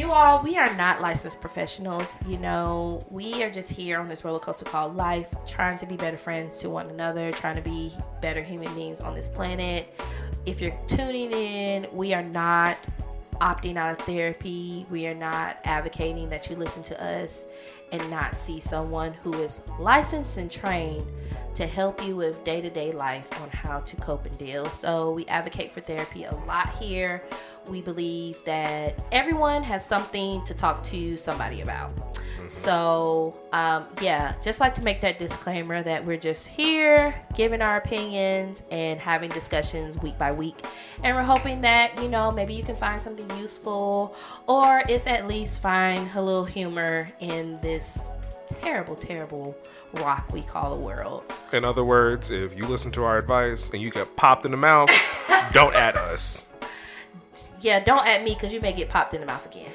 You all, we are not licensed professionals. You know, we are just here on this roller coaster called life, trying to be better friends to one another, trying to be better human beings on this planet. If you're tuning in, we are not opting out of therapy. We are not advocating that you listen to us and not see someone who is licensed and trained to help you with day-to-day life on how to cope and deal. So we advocate for therapy a lot here. We believe that everyone has something to talk to somebody about. So, just like to make that disclaimer that we're just here giving our opinions and having discussions week by week. And we're hoping that, you know, maybe you can find something useful, or if at least find a little humor in this terrible, terrible rock we call the world. In other words, if you listen to our advice and you get popped in the mouth, don't at us. Yeah, don't at me because you may get popped in the mouth again.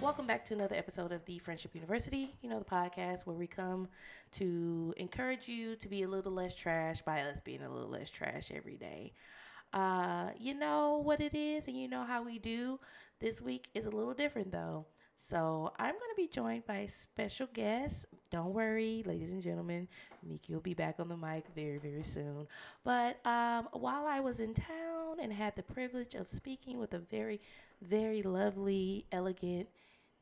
Welcome back to another episode of the Friendship University, you know, the podcast where we come to encourage you to be a little less trash by us being a little less trash every day. You know what it is and you know how we do. This week is a little different though. So I'm going to be joined by a special guest. Don't worry, ladies and gentlemen, Miki will be back on the mic very, very soon. But while I was in town and had the privilege of speaking with a very, very lovely, elegant,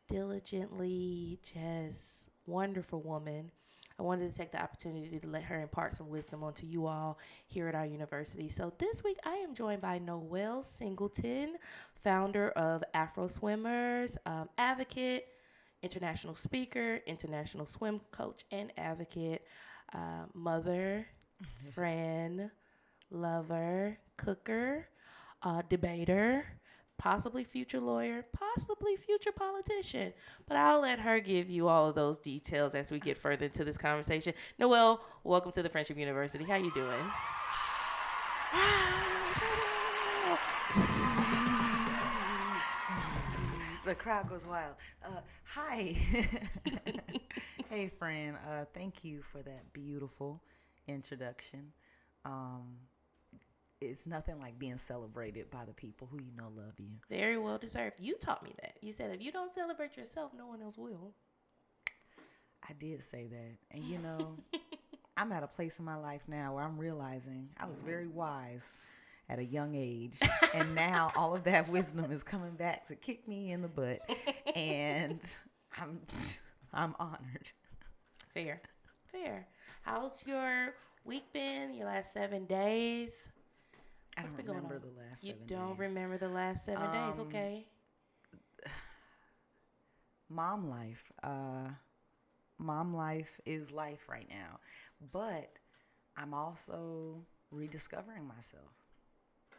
diligently, just wonderful woman, I wanted to take the opportunity to let her impart some wisdom onto you all here at our university. So this week I am joined by Noelle Singleton, founder of Afro Swimmers, advocate, international speaker, international swim coach and advocate, mother, friend, lover, cooker, debater, possibly future lawyer, possibly future politician. But I'll let her give you all of those details as we get further into this conversation. Noelle, welcome to the Friendship University. How you doing? The crowd goes wild. Hi. Hey, friend. Thank you for that beautiful introduction. It's nothing like being celebrated by the people who you know love you. Very well deserved. You taught me that. You said if you don't celebrate yourself, no one else will. I did say that. And you know, I'm at a place in my life now where I'm realizing I was very wise at a young age. And now all of that wisdom is coming back to kick me in the butt. And I'm honored. Fair. How's your week been? Your last 7 days? I don't remember the last 7 days. You don't remember the last 7 days, okay. Mom life. Mom life is life right now. But I'm also rediscovering myself.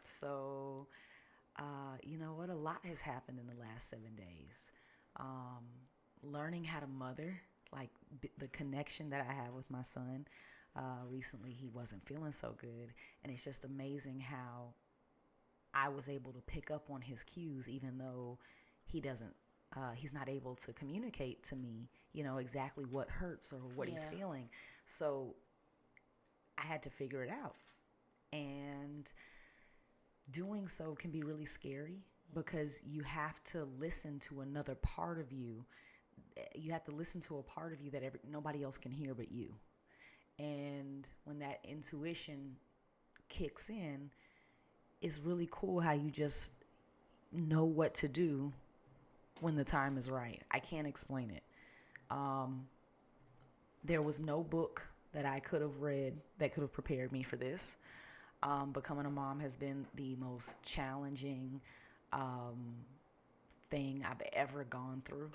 So, you know what? A lot has happened in the last 7 days. Learning how to mother, like the connection that I have with my son. Recently, he wasn't feeling so good, and it's just amazing how I was able to pick up on his cues, even though he's not able to communicate to me, you know, exactly what hurts or what he's feeling. So I had to figure it out, and doing so can be really scary because you have to listen to another part of you. You have to listen to a part of you that nobody else can hear but you. And when that intuition kicks in, it's really cool how you just know what to do when the time is right. I can't explain it. There was no book that I could have read that could have prepared me for this. Becoming a mom has been the most challenging thing I've ever gone through.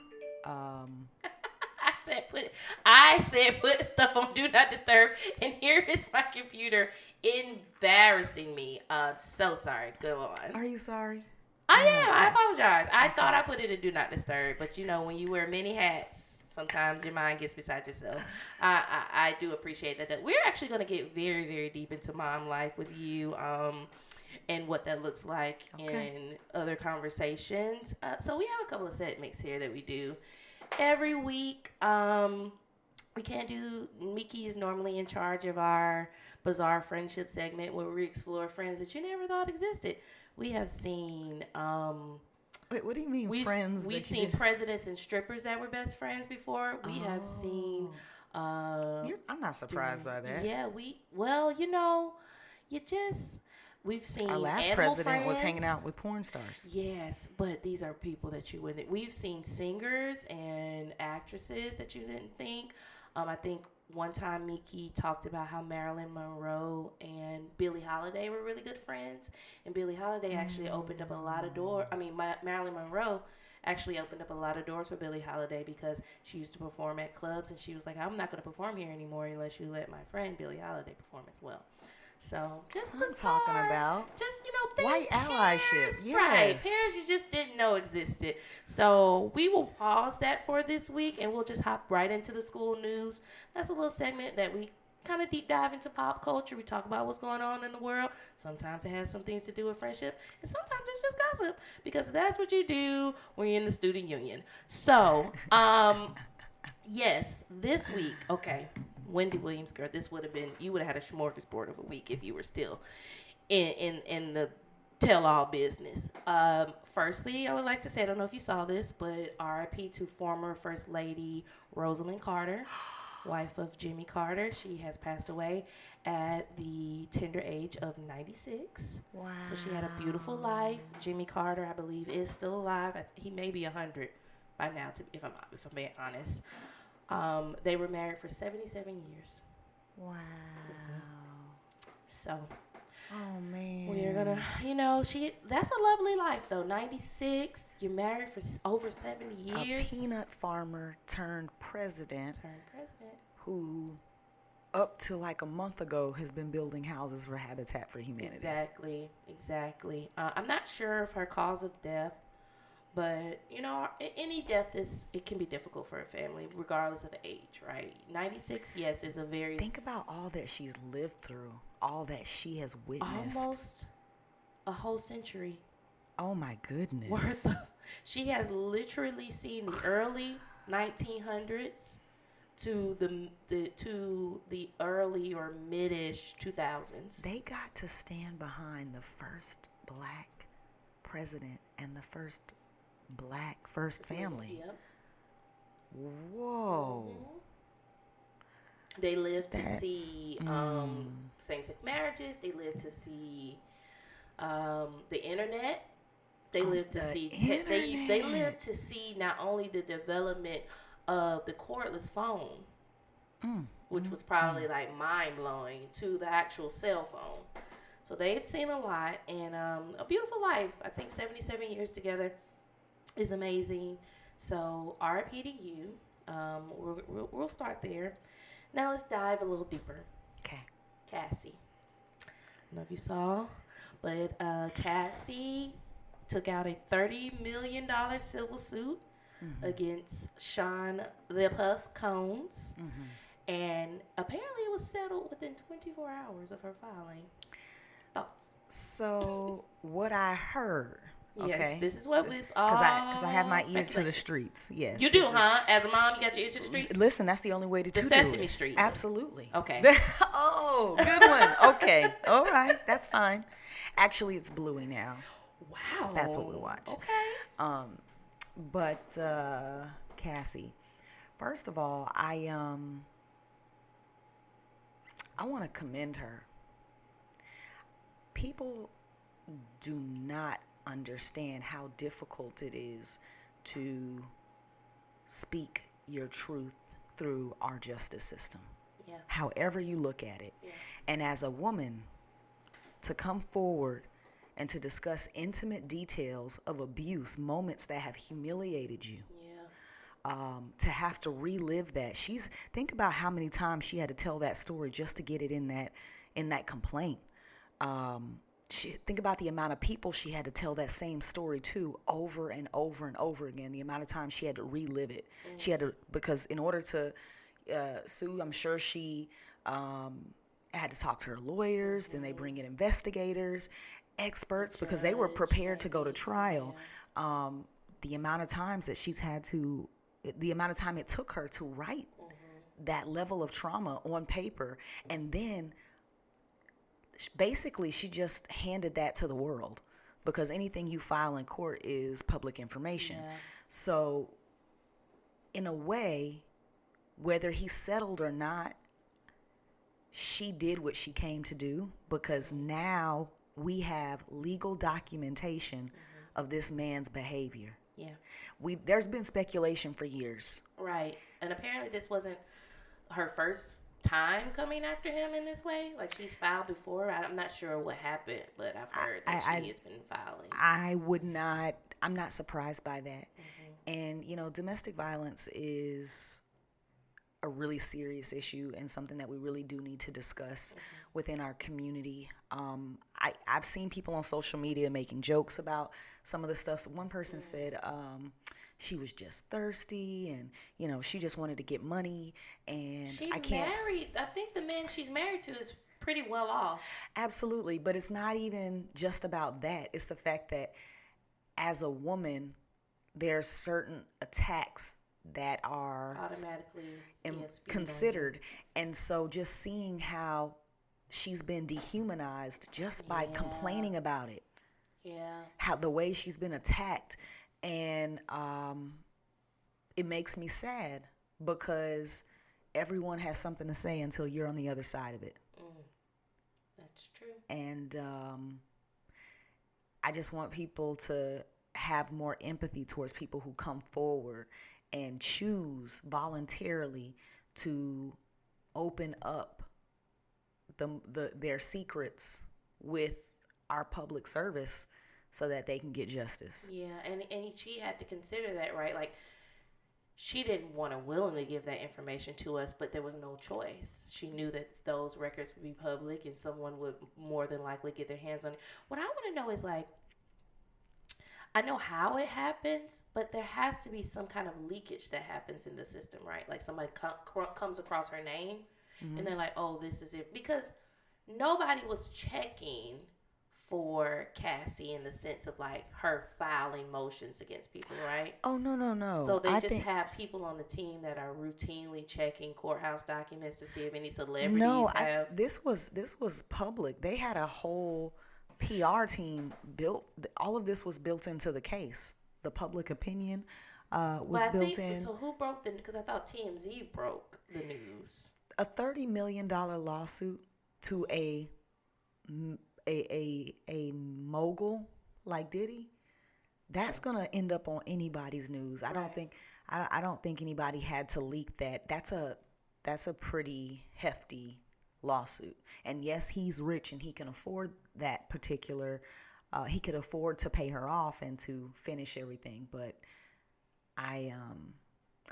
I said put stuff on Do Not Disturb, and here is my computer embarrassing me. So sorry. Go on. Are you sorry? I am. I apologize. I thought I put it in Do Not Disturb, but you know when you wear many hats, Sometimes your mind gets beside yourself. I do appreciate that. We're actually going to get very, very deep into mom life with you, and what that looks like in other conversations. So we have a couple of segments here that we do every week. We can't do. Miki is normally in charge of our bizarre friendship segment where we explore friends that you never thought existed. We have seen. Wait, what do you mean friends? We've seen presidents and strippers that were best friends before. We have seen. I'm not surprised by that. Yeah, well, you know, you just we've seen our last animal president friends. was hanging out with porn stars. Yes, but these are people that you wouldn't. We've seen singers and actresses that you didn't think. I think one time Miki talked about how Marilyn Monroe and Billie Holiday were really good friends, and Billie Holiday actually opened up a lot of doors. I mean, Marilyn Monroe actually opened up a lot of doors for Billie Holiday because she used to perform at clubs, and she was like, "I'm not going to perform here anymore unless you let my friend Billie Holiday perform as well." So just bizarre, talking about just white allyship. Yes. Right, pairs you just didn't know existed. So we will pause that for this week, and we'll just hop right into the school news. That's a little segment that we kind of deep dive into pop culture. We talk about what's going on in the world. Sometimes it has some things to do with friendship, and sometimes it's just gossip because that's what you do when you're in the student union. So, yes, this week, okay. Wendy Williams, girl, this would have been, you would have had a smorgasbord of a week if you were still in the tell-all business. Firstly, I would like to say, I don't know if you saw this, but RIP to former First Lady Rosalind Carter, wife of Jimmy Carter. She has passed away at the tender age of 96. Wow. So she had a beautiful life. Jimmy Carter, I believe, is still alive. He may be 100 by now, if I'm being honest. They were married for 77 years. Wow. So, oh man, we're gonna, that's a lovely life though. 96, you're married for over 70 years. A peanut farmer turned president. Who, up to like a month ago, has been building houses for Habitat for Humanity. Exactly. I'm not sure of her cause of death. But, any death it can be difficult for a family, regardless of age, right? 96, yes, is a very... Think about all that she's lived through, all that she has witnessed. Almost a whole century. Oh, my goodness. She has literally seen the early 1900s to the early or mid-ish 2000s. They got to stand behind the first black president and the first black first family. Yep. Whoa. Mm-hmm. They lived to see same-sex marriages. They lived to see the internet. They lived to see they lived to see not only the development of the cordless phone, which was probably like mind-blowing, to the actual cell phone. So they've seen a lot, and a beautiful life. I think 77 years together is amazing. So RIP to you. We'll start there. Now let's dive a little deeper. Okay. Cassie. I don't know if you saw, but Cassie took out a $30 million civil suit against Sean the Puff Combs. And apparently it was settled within 24 hours of her filing. Thoughts? So what I heard, yes, this is what was all because I have my ear to the streets. Yes, you do, huh? As a mom, you got your ear to the streets. Listen, that's the only way to do it. The Sesame Street. Absolutely. Okay. Oh, good one. Okay, all right, that's fine. Actually, it's Bluey now. Wow. That's what we watch. Okay. But Cassie, first of all, I want to commend her. People do not understand how difficult it is to speak your truth through our justice system. Yeah. However you look at it. Yeah. And as a woman, to come forward and to discuss intimate details of abuse, moments that have humiliated you. Yeah. To have to relive that. Think about how many times she had to tell that story just to get it in that complaint. think about the amount of people she had to tell that same story to over and over and over again. The amount of time she had to relive it. She had to, because in order to sue, I'm sure she had to talk to her lawyers. Then they bring in investigators, experts, because they were prepared to go to trial. The amount of times that she's had to, the amount of time it took her to write that level of trauma on paper, and then basically she just handed that to the world, because anything you file in court is public information. So in a way, whether he settled or not, she did what she came to do, because now we have legal documentation of this man's behavior. There's been speculation for years. Right. And apparently this wasn't her first time coming after him in this way. Like, she's filed before. I'm not sure what happened, but I've heard that she has been filing. I'm not surprised by that. And, domestic violence is a really serious issue and something that we really do need to discuss within our community. I've seen people on social media making jokes about some of the stuff. So one person said she was just thirsty, and she just wanted to get money, and married. I think the man she's married to is pretty well off. Absolutely, but it's not even just about that. It's the fact that as a woman, there are certain attacks that are automatically considered. And so just seeing how she's been dehumanized just by complaining about it. How the way she's been attacked. And it makes me sad, because everyone has something to say until you're on the other side of it. That's true. And I just want people to have more empathy towards people who come forward and choose voluntarily to open up their secrets with our public service so that they can get justice. Yeah, and she had to consider that, right? Like, she didn't want to willingly give that information to us, but there was no choice. She knew that those records would be public and someone would more than likely get their hands on it. What I want to know is, like, I know how it happens, but there has to be some kind of leakage that happens in the system, right? Like, somebody comes across her name, and they're like, oh, this is it. Because nobody was checking for Cassie in the sense of, like, her filing motions against people, right? Oh, no. So they have people on the team that are routinely checking courthouse documents to see if any celebrities have. This was public. They had a whole PR team built. All of this was built into the case. The public opinion was built in. So who broke because I thought TMZ broke the news. A $30 million lawsuit to a mogul like Diddy, that's gonna end up on anybody's news. I don't think anybody had to leak that. That's a pretty hefty lawsuit. And yes, he's rich and he can afford that particular. He could afford to pay her off and to finish everything. But I'm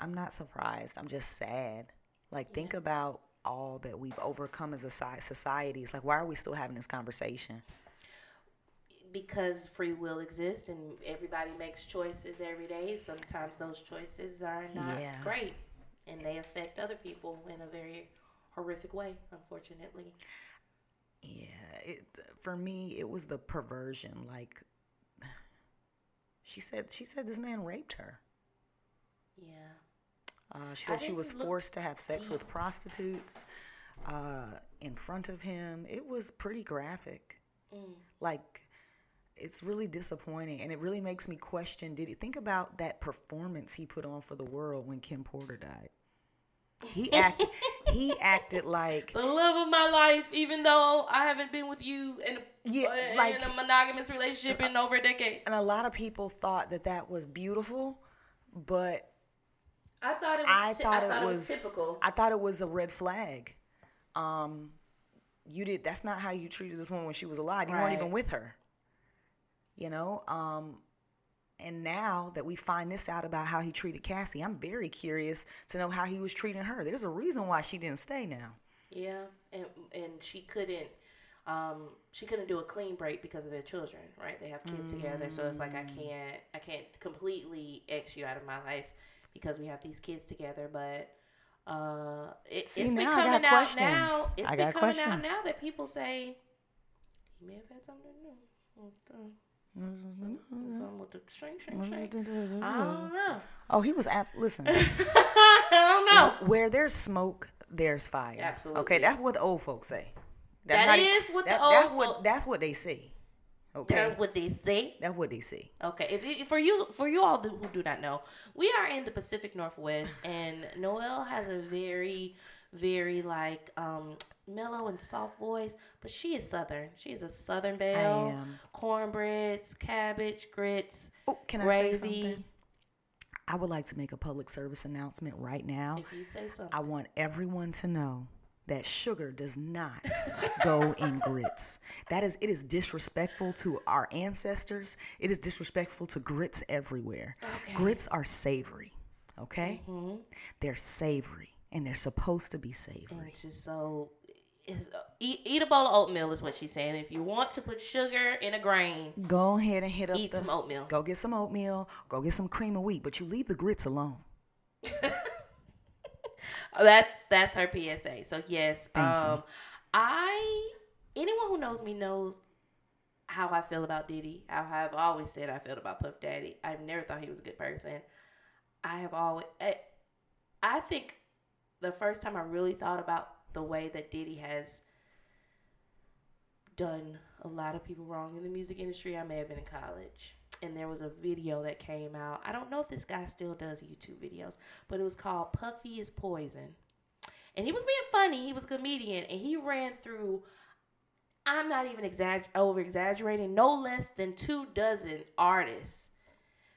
not surprised. I'm just sad. Like, think about all that we've overcome as a society. It's like, why are we still having this conversation? Because free will exists and everybody makes choices every day. Sometimes those choices are not great, and they affect other people in a very horrific way, unfortunately. Yeah, for me, it was the perversion. Like, she said this man raped her. Yeah. She said she was forced to have sex with prostitutes in front of him. It was pretty graphic. Like, it's really disappointing, and it really makes me question, think about that performance he put on for the world when Kim Porter died. He acted like the love of my life, even though I haven't been with you in a monogamous relationship in over a decade. And a lot of people thought that was beautiful, but I thought it was typical. I thought it was a red flag. That's not how you treated this woman when she was alive. You weren't even with her. And now that we find this out about how he treated Cassie, I'm very curious to know how he was treating her. There's a reason why she didn't stay now. Yeah, and she couldn't she couldn't do a clean break because of their children, right? They have kids together, so it's like I can't completely X you out of my life because we have these kids together. But it's been coming out now. It's been coming out now that people say he may have had something to do. Something with the shrink. I don't know. Oh, he was listen. I don't know. Where there's smoke, there's fire. Absolutely. Okay, that's what the old folks say. That's what they say. Okay. That's what they say. That's what they say. Okay. For you all who do not know, we are in the Pacific Northwest, and Noelle has a very, very mellow and soft voice, but she is Southern. She is a Southern belle. I am. Cornbreads, cabbage, grits. Oh, can I say something? I would like to make a public service announcement right now. If you say something. I want everyone to know that sugar does not go in grits. It is disrespectful to our ancestors. It is disrespectful to grits everywhere. Okay. Grits are savory, okay? Mm-hmm. They're savory, and they're supposed to be savory. And it's just so... Eat a bowl of oatmeal is what she's saying. If you want to put sugar in a grain, go ahead and eat some oatmeal. Go get some oatmeal. Go get some cream of wheat, but you leave the grits alone. That's her PSA. So yes, anyone who knows me knows how I feel about Diddy. How I've always said I felt about Puff Daddy. I've never thought he was a good person. I think the first time I really thought about the way that Diddy has done a lot of people wrong in the music industry, I may have been in college. And there was a video that came out. I don't know if this guy still does YouTube videos, but it was called Puffy is Poison. And he was being funny. He was a comedian. And he ran through, I'm not even over-exaggerating, no less than 24 artists.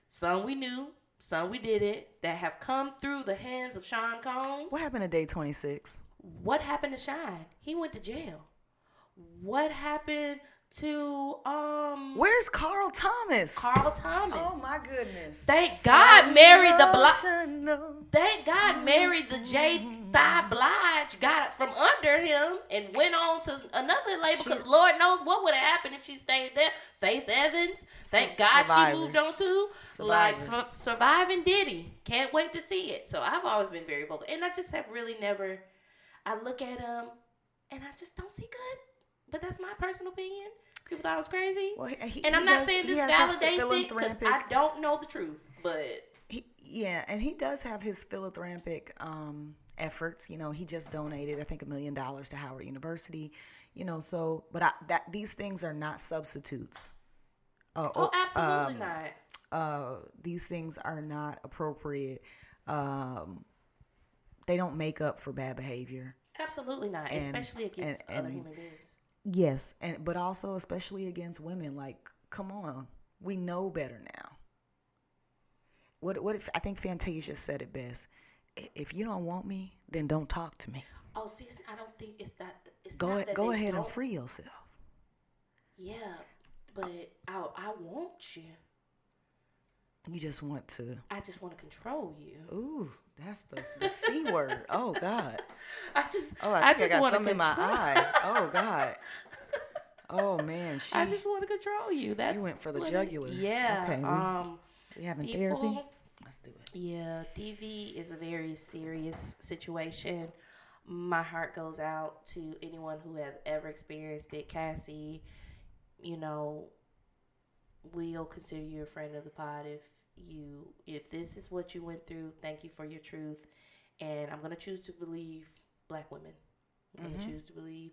Some we knew, some we didn't, that have come through the hands of Sean Combs. What happened to Day 26? What happened to Shine? He went to jail. What happened to Where's Carl Thomas? Oh my goodness. Thank God married the J. Thigh Blige, got it from under him and went on to another label because Lord knows what would have happened if she stayed there. Faith Evans, thank God she moved on to Surviving Diddy. Can't wait to see it. So I've always been very vocal, and I just have really never. I look at him and I just don't see good. But that's my personal opinion. People thought I was crazy. Well, I'm not saying this validates it because I don't know the truth. But and he does have his philanthropic efforts. You know, he just donated, I think, $1 million to Howard University. You know, so these things are not substitutes. Absolutely not. These things are not appropriate. They don't make up for bad behavior. Absolutely not, especially against other human beings. Yes, but also especially against women. Like, come on, we know better now. What if I think Fantasia said it best? If you don't want me, then don't talk to me. Oh, see, I don't think it's that. Go ahead and free yourself. Yeah, but I want you. You just want to. I just want to control you. Ooh, that's the C word. Oh God. I just got something in my eye. Oh God. Oh man. I just want to control you. You went for the jugular. Yeah. Okay. We having therapy. Let's do it. Yeah. DV is a very serious situation. My heart goes out to anyone who has ever experienced it. Cassie, you know, we'll consider you a friend of the pod if this is what you went through. Thank you for your truth, and I'm gonna choose to believe Black women. I'm gonna choose to believe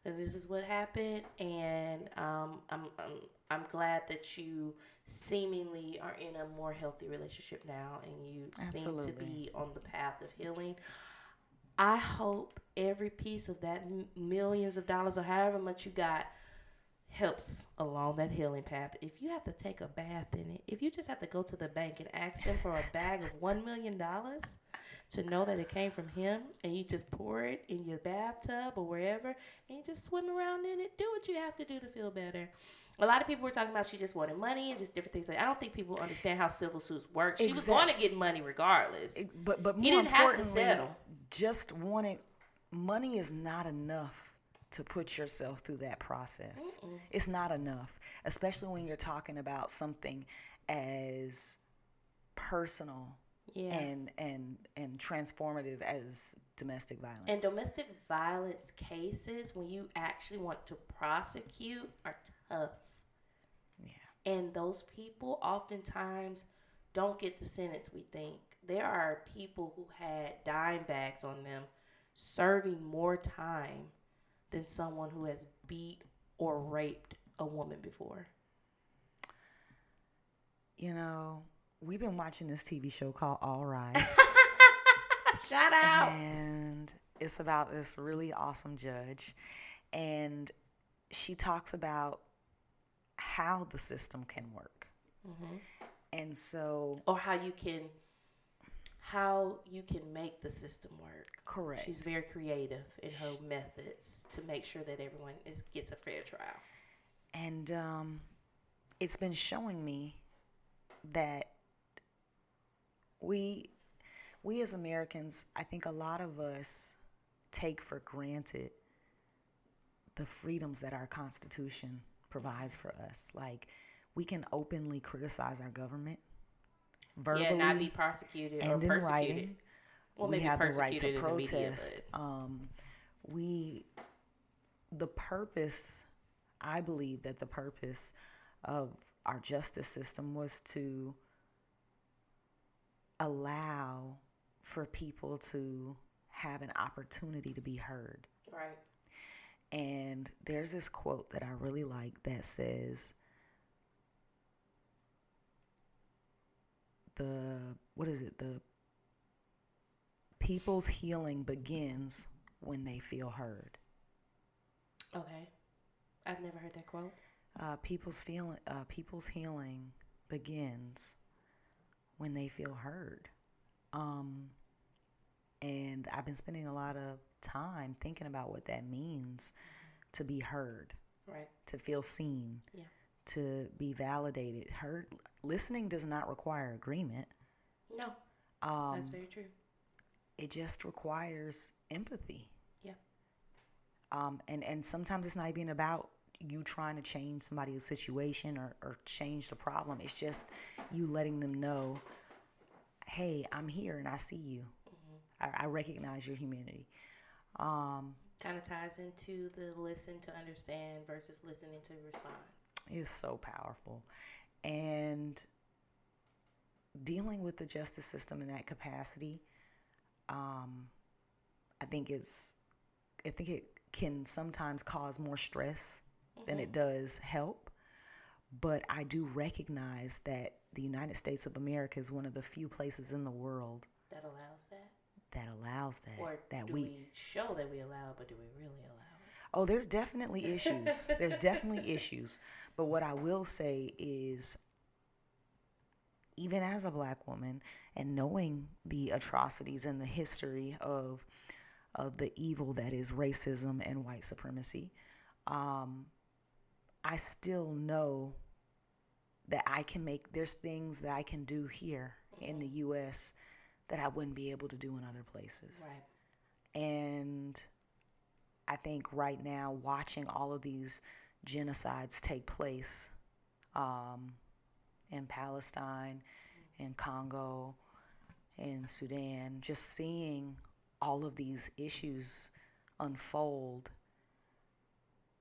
that this is what happened, and I'm glad that you seemingly are in a more healthy relationship now, and you seem to be on the path of healing. I hope every piece of that millions of dollars or however much you got helps along that healing path. If you have to take a bath in it, if you just have to go to the bank and ask them for a bag of $1 million to know that it came from him, and you just pour it in your bathtub or wherever, and you just swim around in it, do what you have to do to feel better. A lot of people were talking about she just wanted money and just different things. I don't think people understand how civil suits work. She was going to get money regardless. But more he didn't have to settle. Just wanting money is not enough to put yourself through that process. Mm-mm. It's not enough, especially when you're talking about something as personal Yeah. and transformative as domestic violence. And domestic violence cases, when you actually want to prosecute, are tough. Yeah. And those people oftentimes don't get the sentence we think. There are people who had dime bags on them serving more time than someone who has beat or raped a woman before. You know, we've been watching this TV show called All Rise. Shout out. And it's about this really awesome judge. And she talks about how the system can work. Mm-hmm. And so... Or how you can make the system work. Correct. She's very creative in her methods to make sure that everyone gets a fair trial. And it's been showing me that we as Americans, I think a lot of us take for granted the freedoms that our Constitution provides for us. Like, we can openly criticize our government, verbally, yeah, not be prosecuted or and in persecuted. writing. Well, We maybe have the right persecuted to in the media, protest. The purpose, I believe that the purpose of our justice system was to allow for people to have an opportunity to be heard. Right. And there's this quote that I really like that says, the people's healing begins when they feel heard. Okay. I've never heard that quote. People's healing begins when they feel heard. And I've been spending a lot of time thinking about what that means to be heard, right? To feel seen, yeah, to be validated. Heard. Listening does not require agreement. No, that's very true. It just requires empathy. Yeah. And sometimes it's not even about you trying to change somebody's situation or change the problem. It's just you letting them know, hey, I'm here and I see you. Mm-hmm. I recognize your humanity. Kind of ties into the listen to understand versus listening to respond. It's so powerful. And dealing with the justice system in that capacity, I think it can sometimes cause more stress than it does help. But I do recognize that the United States of America is one of the few places in the world that allows that. Or that we show that we allow it, but do we really allow it? Oh, there's definitely issues. There's definitely issues. But what I will say is, even as a Black woman and knowing the atrocities and the history of the evil that is racism and white supremacy, I still know that there's things that I can do here in the U.S. that I wouldn't be able to do in other places. Right. And I think right now, watching all of these genocides take place in Palestine, in Congo, in Sudan, just seeing all of these issues unfold,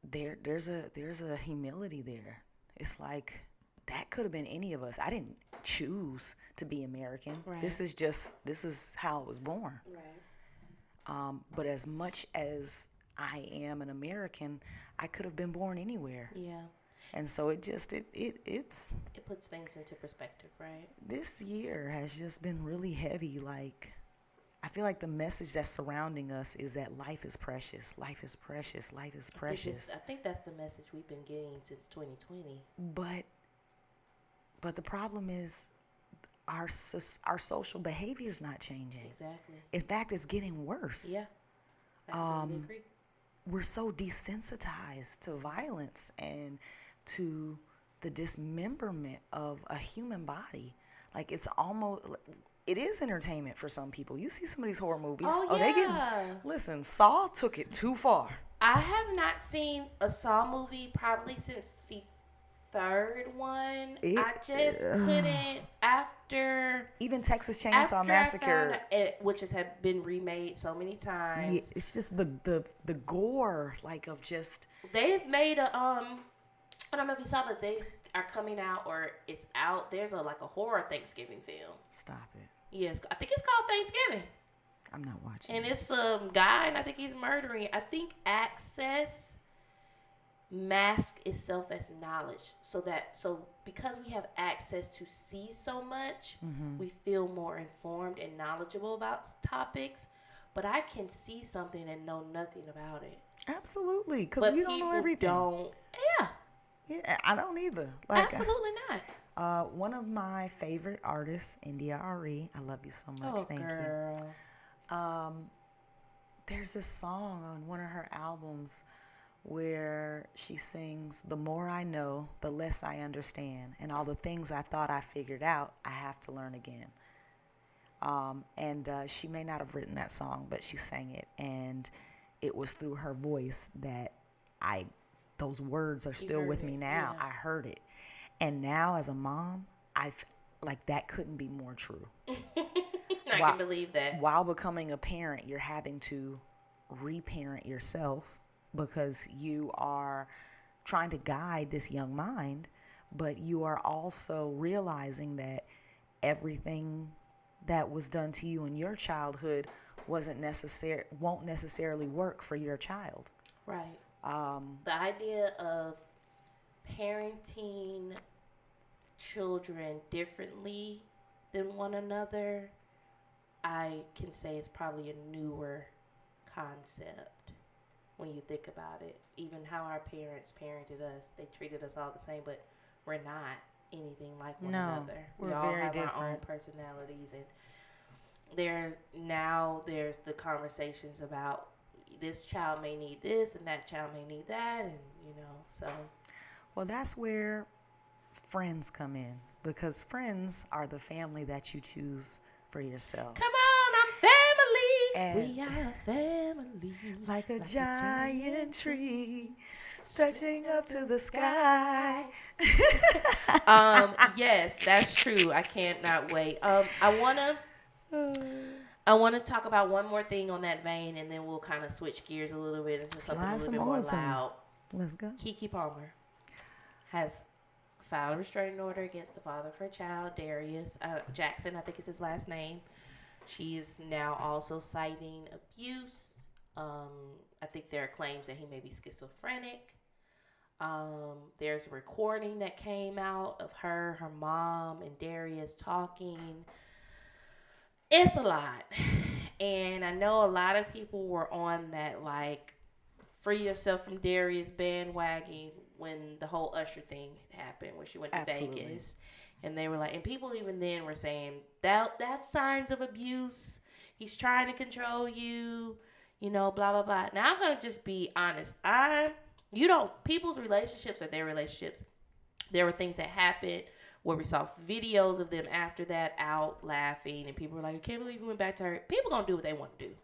there's a humility there. It's like, that could have been any of us. I didn't choose to be American. Right. This is how it was born. Right. But as much as I am an American, I could have been born anywhere. Yeah. And so it puts things into perspective, right? This year has just been really heavy. Like, I feel like the message that's surrounding us is that life is precious. Life is precious. Life is precious. I think that's the message we've been getting since 2020. But the problem is our social behavior is not changing. Exactly. In fact, it's getting worse. Yeah. I completely agree. We're so desensitized to violence and to the dismemberment of a human body. Like, it is entertainment for some people. You see some of these horror movies. Oh, they yeah. listen, Saw took it too far. I have not seen a Saw movie probably since the third one. I just couldn't Even Texas Chainsaw after I found Massacre. out it, which has had been remade so many times. It's just the gore, like, of just. They've made a I don't know if you saw, but they are coming out or it's out. There's a horror Thanksgiving film. Stop it. Yes, I think it's called Thanksgiving. I'm not watching. And it's some guy, and I think he's murdering. I think access mask itself as knowledge, so because we have access to see so much, we feel more informed and knowledgeable about topics. But I can see something and know nothing about it. Absolutely, because we don't know everything. Yeah, I don't either. Absolutely not. One of my favorite artists, India Ari. I love you so much. Thank you. There's this song on one of her albums where she sings, "The more I know, the less I understand, and all the things I thought I figured out, I have to learn again." And she may not have written that song, but she sang it, and it was through her voice that those words are still with me now. Yeah. I heard it, and now as a mom, that couldn't be more true. I can believe that. While becoming a parent, you're having to reparent yourself because you are trying to guide this young mind, but you are also realizing that everything that was done to you in your childhood won't necessarily work for your child. Right. The idea of parenting children differently than one another, I can say it's probably a newer concept when you think about it. Even how our parents parented us, they treated us all the same, but we're not anything like one another. We all have our own personalities, and there's the conversations about this child may need this and that child may need that, and so. Well, that's where friends come in, because friends are the family that you choose for yourself. Come on, I'm family. And we are family. Like a giant tree stretching up to the sky. Yes, that's true. I can't not wait. I wanna talk about one more thing on that vein, and then we'll kind of switch gears a little bit into something a little bit more loud. Let's go. Keke Palmer has filed a restraining order against the father of her child, Darius Jackson, I think is his last name. She's now also citing abuse. I think there are claims that he may be schizophrenic. There's a recording that came out of her mom, and Darius talking. It's a lot. And I know a lot of people were on that, free yourself from Darius bandwagon when the whole Usher thing happened, when she went to Vegas. And they were like, and people even then were saying, that's signs of abuse. He's trying to control you, blah, blah, blah. Now, I'm going to just be honest. People's relationships are their relationships. There were things that happened where we saw videos of them after that out laughing, and people were like, I can't believe we went back to her. People going to do what they want to do.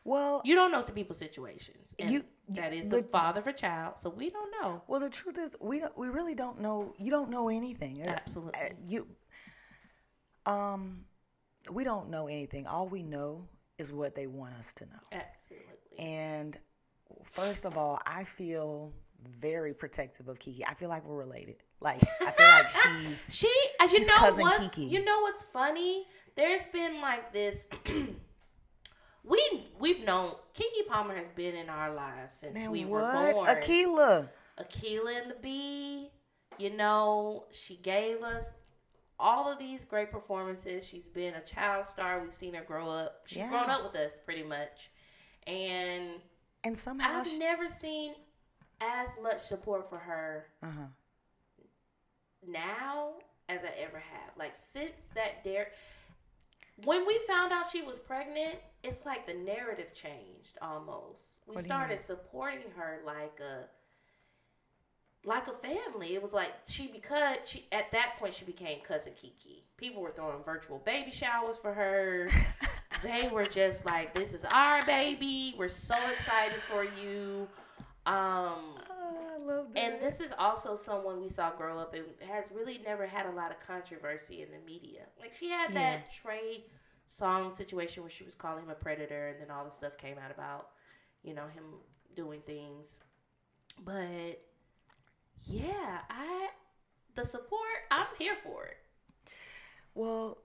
Well, you don't know some people's situations. And that is the father of a child, so we don't know. Well, the truth is, we really don't know. You don't know anything. Absolutely. We don't know anything. All we know is what they want us to know. Absolutely. And first of all, I feel very protective of Keke. I feel like we're related. I feel like she's cousin Keke. You know what's funny? There's been this. We've known Keke Palmer has been in our lives since we were born. Akila and the Bee. She gave us all of these great performances. She's been a child star. We've seen her grow up. She's grown up with us pretty much. And somehow I've never seen as much support for her now as I ever have. Since that when we found out she was pregnant, it's like the narrative changed almost. We started supporting her like a family. It was like at that point she became cousin Keke. People were throwing virtual baby showers for her. They were just like, this is our baby. We're so excited for you. I love that. And this is also someone we saw grow up and has really never had a lot of controversy in the media. Like she had Yeah. that Trey Song situation where she was calling him a predator, and then all the stuff came out about, him doing things. But yeah, the support, I'm here for it. Well,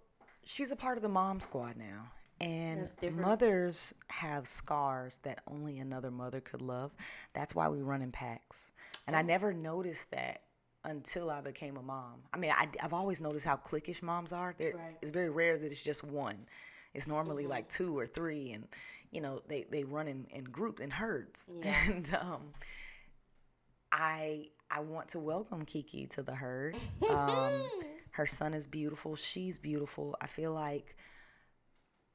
she's a part of the mom squad now. And That's different. mothers have scars that only another mother could love. That's why we run in packs. And I never noticed that until I became a mom. I mean, I've always noticed how cliquish moms are. Right. It's very rare that it's just one. It's normally like two or three, and they run in group in herds. Yeah. And I want to welcome Kiki to the herd. Her son is beautiful. She's beautiful. I feel like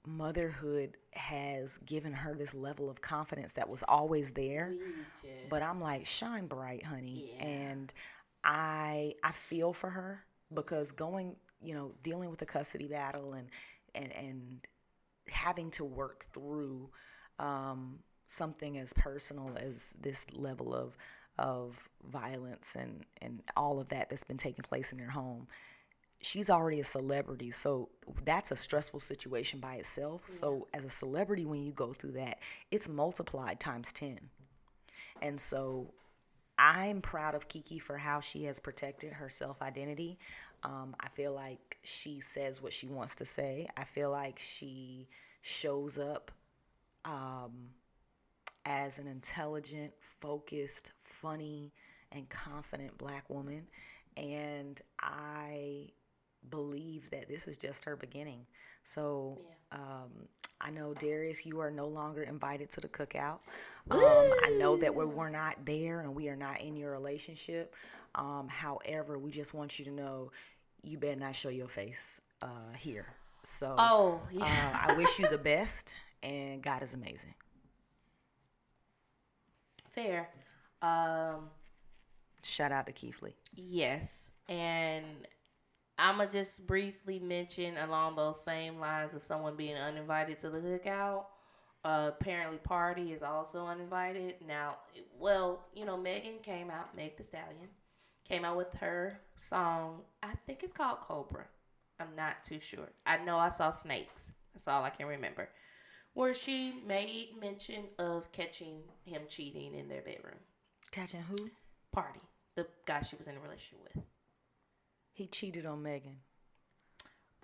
motherhood has given her this level of confidence that was always there. But I'm like, shine bright, honey. Yeah. And I feel for her because dealing with the custody battle and having to work through something as personal as this level of violence and all of that's been taking place in their home. She's already a celebrity, so that's a stressful situation by itself. Yeah. So as a celebrity, when you go through that, it's multiplied times 10. And so I'm proud of Kiki for how she has protected her self-identity. I feel like she says what she wants to say. I feel like she shows up as an intelligent, focused, funny, and confident Black woman. And I believe that this is just her beginning. So I know, Darius, you are no longer invited to the cookout. I know that we're not there and we are not in your relationship. However, we just want you to know you better not show your face here. So I wish you the best, and God is amazing. Fair. Shout out to Keith Lee. Yes. And I'm going to just briefly mention along those same lines of someone being uninvited to the cookout. Apparently, Party is also uninvited. Now, Megan came out, Meg Thee Stallion, came out with her song. I think it's called Cobra. I'm not too sure. I know I saw snakes. That's all I can remember. Where she made mention of catching him cheating in their bedroom. Catching who? Party. The guy she was in a relationship with. He cheated on Megan.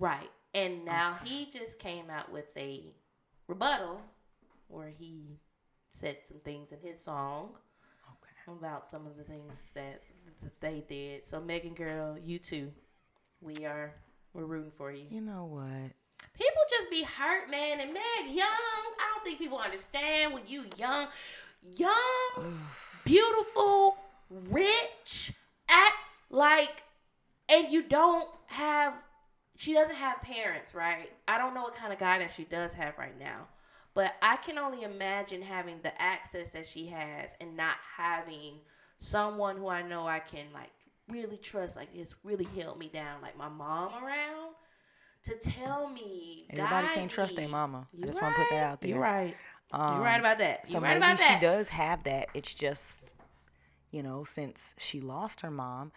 Right. And now he just came out with a rebuttal where he said some things in his song about some of the things that they did. So Megan girl, you too. We're rooting for you. You know what? People just be hurt, man. And Meg young. I don't think people understand when you young, beautiful, rich, and you don't have, she doesn't have parents, right? I don't know what kind of guidance she does have right now. But I can only imagine having the access that she has and not having someone who I know I can really trust, it's really held me down, like my mom around, to tell me. Everybody can't trust their mama. I just want to put that out there. You're right. You're right about that. So right maybe about that. She does have that. It's just, since she lost her mom,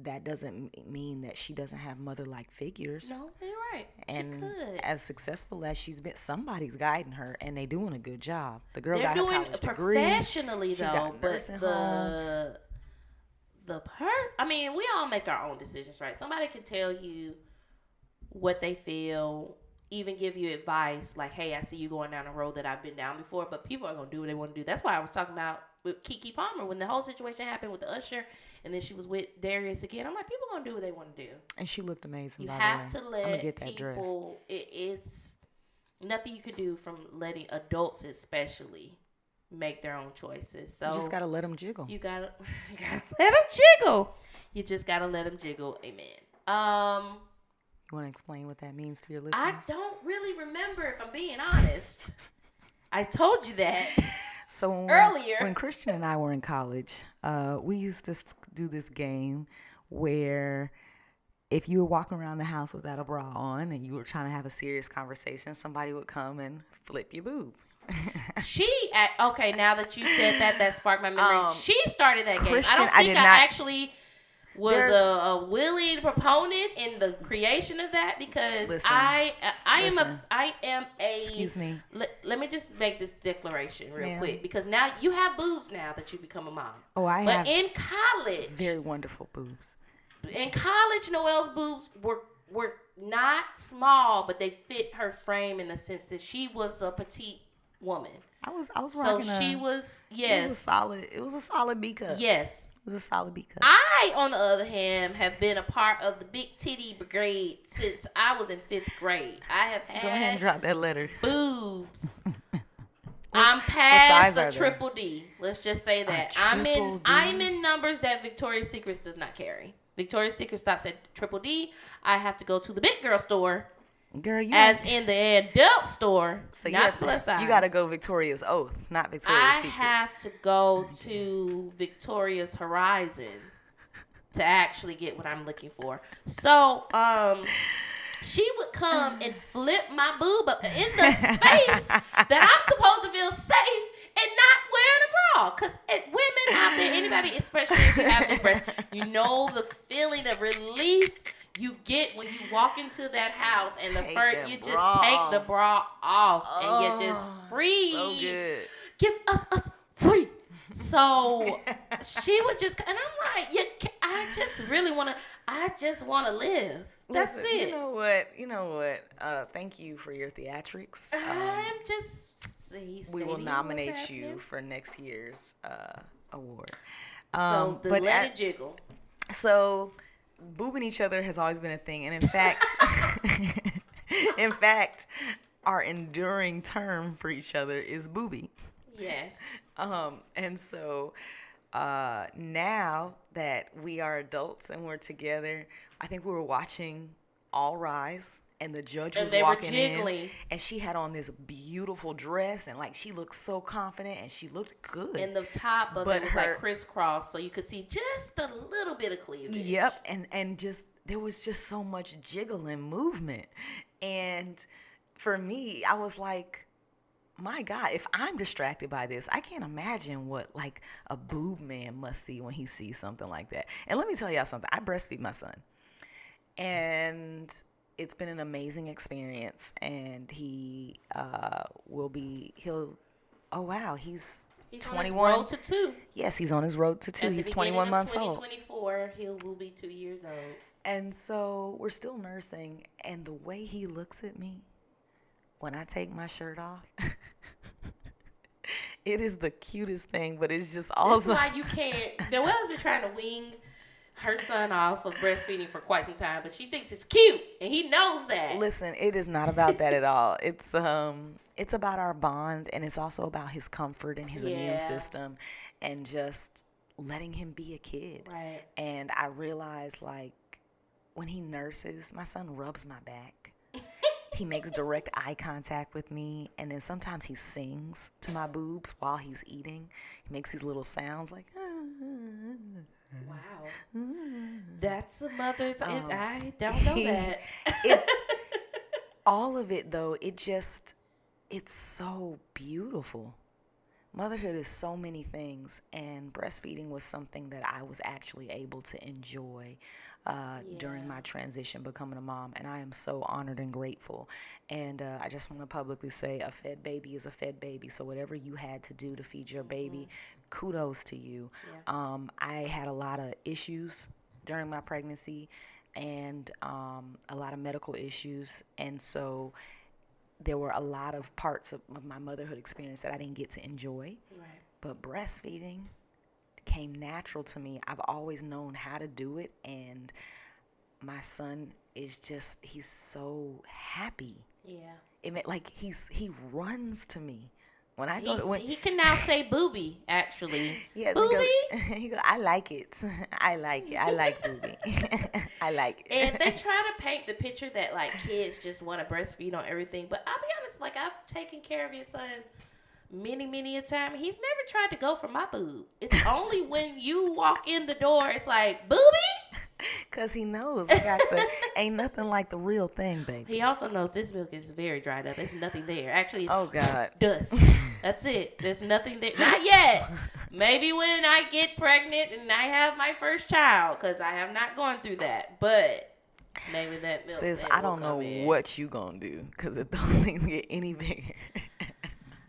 that doesn't mean that she doesn't have mother-like figures. No, you're right. And she could. as successable as she's been, somebody's guiding her, and they're doing a good job. The girl They're got doing her college degree. Professionally, She's though, got a but nursing home. We all make our own decisions, right? Somebody can tell you what they feel, even give you advice, like, hey, I see you going down a road that I've been down before, but people are going to do what they want to do. That's why I was talking about with Keke Palmer when the whole situation happened with the Usher, and then she was with Darius again. I'm like, people are going to do what they want to do. And she looked amazing, you by have the way. to let I'm gonna get that people, it's nothing you could do from letting adults especially make their own choices. So you just got to let them jiggle. You gotta let them jiggle. You just got to let them jiggle. Amen. You want to explain what that means to your listeners? I don't really remember, if I'm being honest. I told you that. So earlier, when Christian and I were in college, we used to do this game where if you were walking around the house without a bra on and you were trying to have a serious conversation, somebody would come and flip your boob. Okay, now that you said that sparked my memory. She started that game. Christian, I don't think did I not. actually was a willing proponent in the creation of that because Listen, I listen. am a. Excuse me. Let me just make this declaration real Ma'am. quick because now you have boobs now that you become a mom. Oh, I But have in college, very wonderful boobs. in college, Noelle's boobs were not small, but they fit her frame in the sense that she was a petite woman. I was So rocking she was, yes. It was a solid B cup. Yes. It was a solid B cup. I, on the other hand, have been a part of the big titty brigade since I was in 5th grade. I have had Go ahead and drop that letter. boobs. I'm past size a are they? triple D. Let's just say that. triple D? I'm in numbers that Victoria's Secret does not carry. Victoria's Secret stops at triple D. I have to go to the big girl store. Girl, you As in the adult store, so not the plus size. You got to go Victoria's Oath, not Victoria's I Secret. have to go to Victoria's Horizon to actually get what I'm looking for. So, she would come and flip my boob up in the space that I'm supposed to feel safe and not wearing a bra. Because women out there, anybody, especially if you have big breasts, you know the feeling of relief you get when you walk into that house and you just take the bra off and you're just free. So good. Give us free. So she would just, and I'm like, I just want to live. That's Listen, it. You know what? Thank you for your theatrics. I'm just we will nominate you for next year's award. So but let it jiggle. So boobing each other has always been a thing, and in fact, our enduring term for each other is booby. Yes. And so now that we are adults and we're together, I think we were watching All Rise, and the judge was walking in, and she had on this beautiful dress, and like she looked so confident, and she looked good. And the top of it was like crisscross, so you could see just a little bit of cleavage. Yep, and just there was just so much jiggle and movement, and for me, I was like, my God, if I'm distracted by this, I can't imagine what like a boob man must see when he sees something like that. And let me tell y'all something. I breastfeed my son, and it's been an amazing experience. And he's 21. On his road to 2. Yes, he's on his road to 2. He's 21 months old. 2024, he will be 2 years old. And so we're still nursing, and the way he looks at me when I take my shirt off, it is the cutest thing, but it's just also... That's why you can't... Noelle's been trying to wean her son off of breastfeeding for quite some time, but she thinks it's cute, and he knows that. Listen, it is not about that at all. It's about our bond, and it's also about his comfort and his immune system, and just letting him be a kid. Right. And I realize, like, when he nurses, my son rubs my back. He makes direct eye contact with me, and then sometimes he sings to my boobs while he's eating. He makes these little sounds like, wow. That's a mother's... I don't know that. It's all of it, though. It's so beautiful. Motherhood is so many things, and breastfeeding was something that I was actually able to enjoy during my transition becoming a mom, and I am so honored and grateful. And I just want to publicly say a fed baby is a fed baby, so whatever you had to do to feed your baby, kudos to you. Yeah. I had a lot of issues during my pregnancy, and a lot of medical issues, and so there were a lot of parts of my motherhood experience that I didn't get to enjoy. Right. But breastfeeding came natural to me. I've always known how to do it, and my son is just, he's so happy. Yeah. He runs to me. When I go he can now say booby, actually. Yes, booby? He goes, I like it. I like it. I like booby. I like it. And they try to paint the picture that, like, kids just want to breastfeed on everything. But I'll be honest, like, I've taken care of your son many a time. He's never tried to go for my boob. It's only when you walk in the door, it's like, booby? Cause he knows I got the ain't nothing like the real thing, baby. He also knows this milk is very dried up. There's nothing there. Actually, it's Oh God. dust. That's it. There's nothing there. Not yet. Maybe when I get pregnant and I have my first child, because I have not gone through that. But maybe that milk. Sis, thing I will don't know come in. what you gonna do. Cause if those things get any bigger,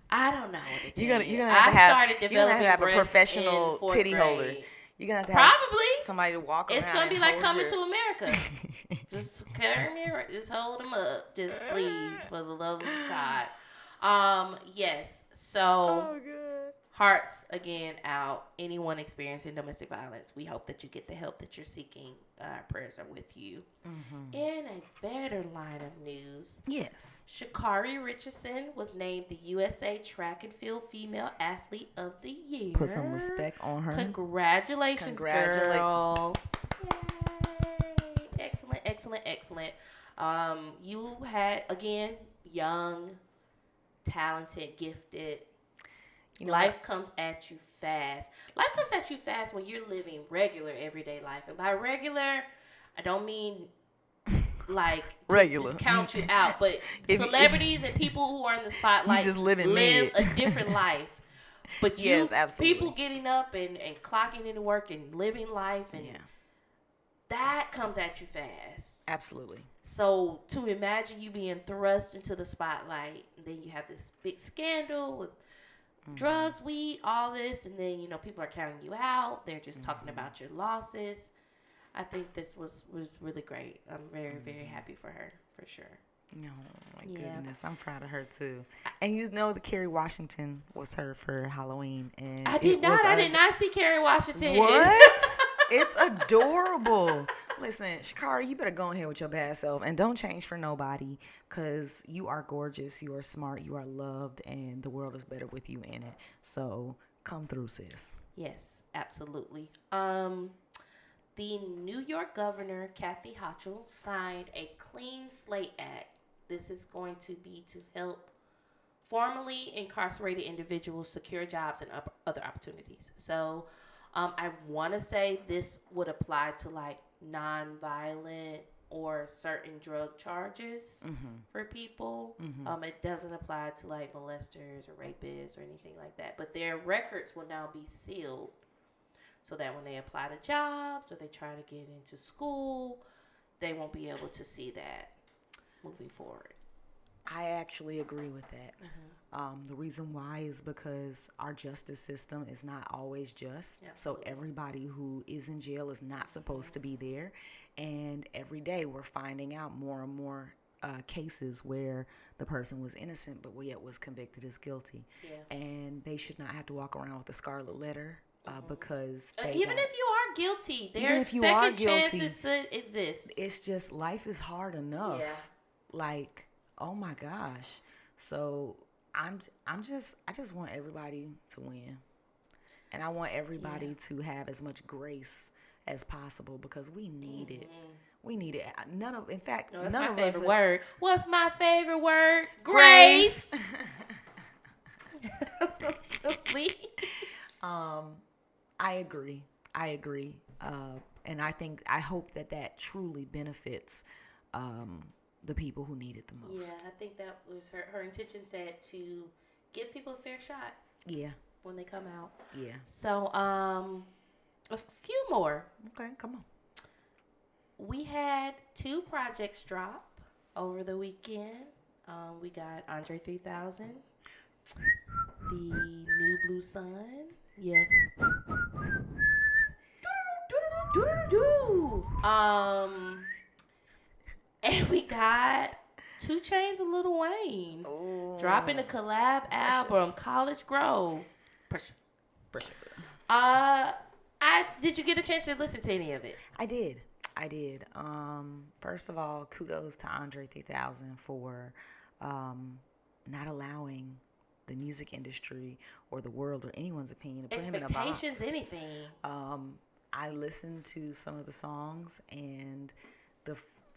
I don't know what to tell you're you. gonna have to I have started you're gonna developing have a breasts professional in fourth titty grade. holder. You're gonna have to have Probably. somebody to walk around. It's gonna be and like hold Coming your... to America. Just carry me, just hold them up, just please, for the love of God. Yes. So, Oh God. hearts again out. Anyone experiencing domestic violence, we hope that you get the help that you're seeking. Our prayers are with you. Mm-hmm. In a better line of news, Yes. Sha'Carri Richardson was named the USA Track and Field Female Athlete of the Year. Put some respect on her. Congratulations, girl. Yay. Excellent, excellent, excellent. You had, again, young, talented, gifted. Life comes at you fast. Life comes at you fast when you're living regular, everyday life. And by regular, I don't mean like regular. to count you out, but celebrities and people who are in the spotlight just live mid. a different life. But yes, absolutely. people getting up and clocking into work and living life, and that comes at you fast. Absolutely. So to imagine you being thrust into the spotlight, and then you have this big scandal with drugs, weed, all this, and then people are counting you out. They're just talking about your losses. I think this was really great. I'm very, very happy for her, for sure. Oh my goodness, I'm proud of her too. And the Kerry Washington was her for Halloween, and I did not see Kerry Washington. What? It's adorable. Listen, Sha'Carri, you better go ahead with your bad self and don't change for nobody, because you are gorgeous, you are smart, you are loved, and the world is better with you in it. So come through, sis. Yes, absolutely. The New York governor, Kathy Hochul, signed a Clean Slate Act. This is going to be to help formerly incarcerated individuals secure jobs and other opportunities. So I want to say this would apply to like nonviolent or certain drug charges for people. It doesn't apply to like molesters or rapists or anything like that. But their records will now be sealed, so that when they apply to jobs or they try to get into school, they won't be able to see that moving forward. I actually agree with that. The reason why is because our justice system is not always just. Absolutely. So everybody who is in jail is not supposed to be there. And every day we're finding out more and more cases where the person was innocent but yet was convicted as guilty. And they should not have to walk around with a scarlet letter. Because even if you are guilty, there are second chances to exist. It's just life is hard enough. Like, oh my gosh. So I just want everybody to win, and I want everybody to have as much grace as possible, because we need it. We need it. None of my us. Favorite word. What's my favorite word? Grace. I agree. And I hope that truly benefits the people who need it the most. Yeah, I think that was her intention, said to give people a fair shot. Yeah. When they come out. Yeah. So, a few more. Okay, come on. We had 2 projects drop over the weekend. We got Andre 3000, the New Blue Sun. Yeah. And we got 2 Chainz and Lil Wayne dropping a collab album, College Grove. Pressure. Did you get a chance to listen to any of it? I did. First of all, kudos to Andre 3000 for not allowing the music industry or the world or anyone's opinion to put him in a box. Expectations, anything. I listened to some of the songs, and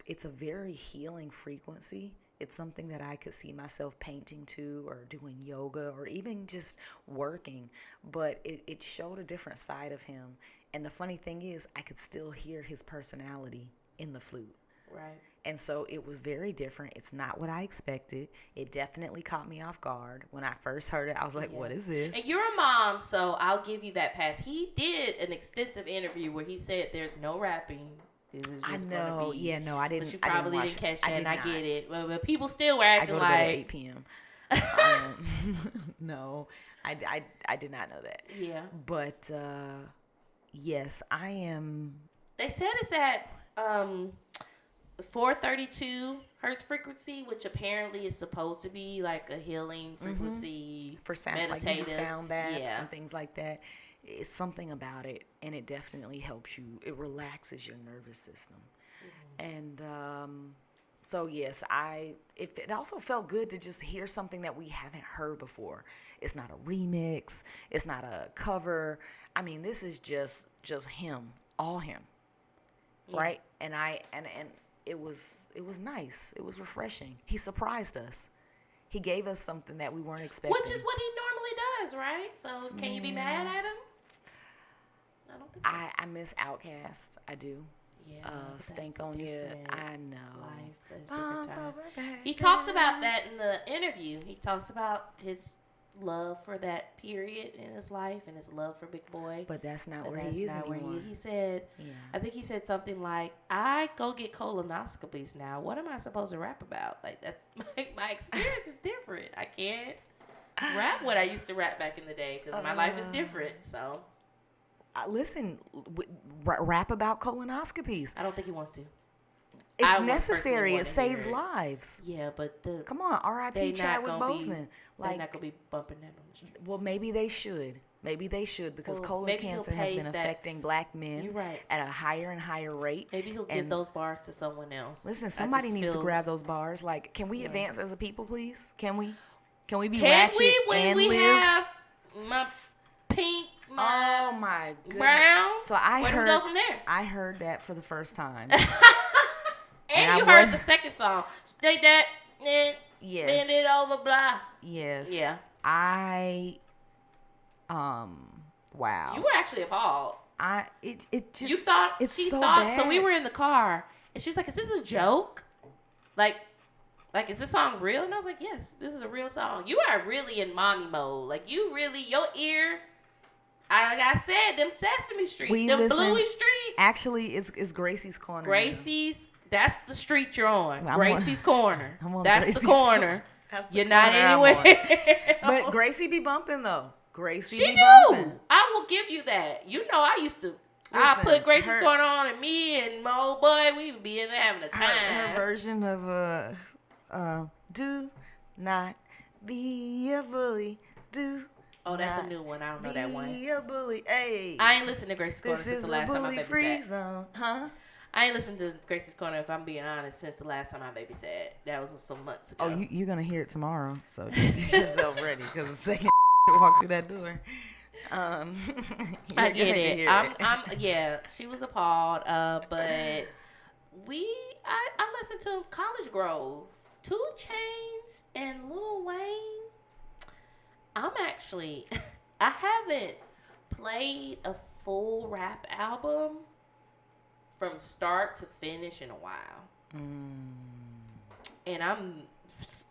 it's a very healing frequency It's something that I could see myself painting to or doing yoga or even just working. But it showed a different side of him. And the funny thing is, I could still hear his personality in the flute. Right. And so it was very different. It's not what I expected. It definitely caught me off guard. When I first heard it, I was like, what is this? And you're a mom, so I'll give you that pass. He did an extensive interview where he said there's no rapping. I know. Yeah, no, I didn't. But you probably didn't catch that, and I not. get it. But people still were acting I go to like... bed at 8 p.m. No, I did not know that. Yeah. But, yes, I am... They said it's at 432 hertz frequency, which apparently is supposed to be like a healing frequency for sound, meditative. like you do sound baths Yeah. and things like that. It's something about it, and it definitely helps you. It relaxes your nervous system. And so, yes, it also felt good to just hear something that we haven't heard before. It's not a remix. It's not a cover. I mean, this is just him, all him, right? And it was nice. It was refreshing. He surprised us. He gave us something that we weren't expecting. Which is what he normally does, right? So can you be mad at him? I don't think I miss Outkast. I do. Yeah, Stank on you. I know. He talks about that in the interview. He talks about his love for that period in his life and his love for Big Boy. But that's not where he is anymore. He said, I think he said something like, I go get colonoscopies now. What am I supposed to rap about? Like, that's my experience is different. I can't rap what I used to rap back in the day because my life is different. So, listen, rap about colonoscopies. I don't think he wants to. It's necessary. It saves lives. Yeah, but come on, R.I.P. Chadwick Boseman. They're not gonna be bumping that on the street. Well, maybe they should. Because colon cancer has been affecting black men at a higher and higher rate. Maybe he'll give those bars to someone else. Listen, somebody needs to grab those bars. Like, can we advance as a people, please? Can we? Can we be ratchet and we live? Have my pink, oh my goodness. brown. So where do we go from there? I heard that for the first time. And you heard the second song. Take that. Yes. Bend it over, blah. Yes. Yeah. Wow. You were actually appalled. It just. You thought she so thought bad. so. We were in the car, and she was like, "Is this a joke? Like, is this song real?" And I was like, "Yes, this is a real song." You are really in mommy mode. Like, you really your ear. Like I said, them Sesame Streets, Bluey Streets. Actually, it's Gracie's Corner. Gracie's. That's the street you're on. I'm Gracie's Corner. That's Gracie's the corner. You're not corner anywhere. But Gracie be bumping though. Gracie she be do. bumping. I will give you that. You know, I used to. I put Gracie's Corner on, and me and my old boy, we would be in there having a time. Her version of "Do Not Be a Bully." Oh, that's a new one. I don't know that one. Be a bully. Hey. I ain't listened to Gracie's Corner since the last time I babysat. Zone. Huh? I ain't listened to Gracie's Corner, if I'm being honest, since the last time I babysat. That was some months ago. Oh, you're going to hear it tomorrow, so just get yourself ready, because the second walk through that door. I get it. Yeah, she was appalled, but I listened to College Grove, 2 Chainz, and Lil Wayne. I haven't played a full rap album from start to finish in a while. And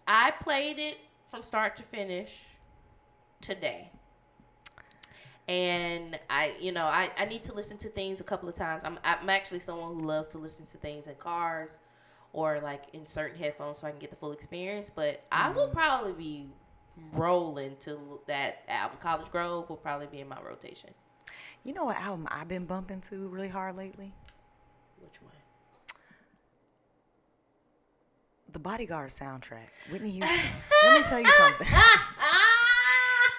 I played it from start to finish today. And I need to listen to things a couple of times. I'm actually someone who loves to listen to things in cars or like in certain headphones so I can get the full experience. But I will probably be rolling to that album. College Grove will probably be in my rotation. You know what album I've been bumping to really hard lately? Which one? The Bodyguard soundtrack. Whitney Houston. Let me tell you something.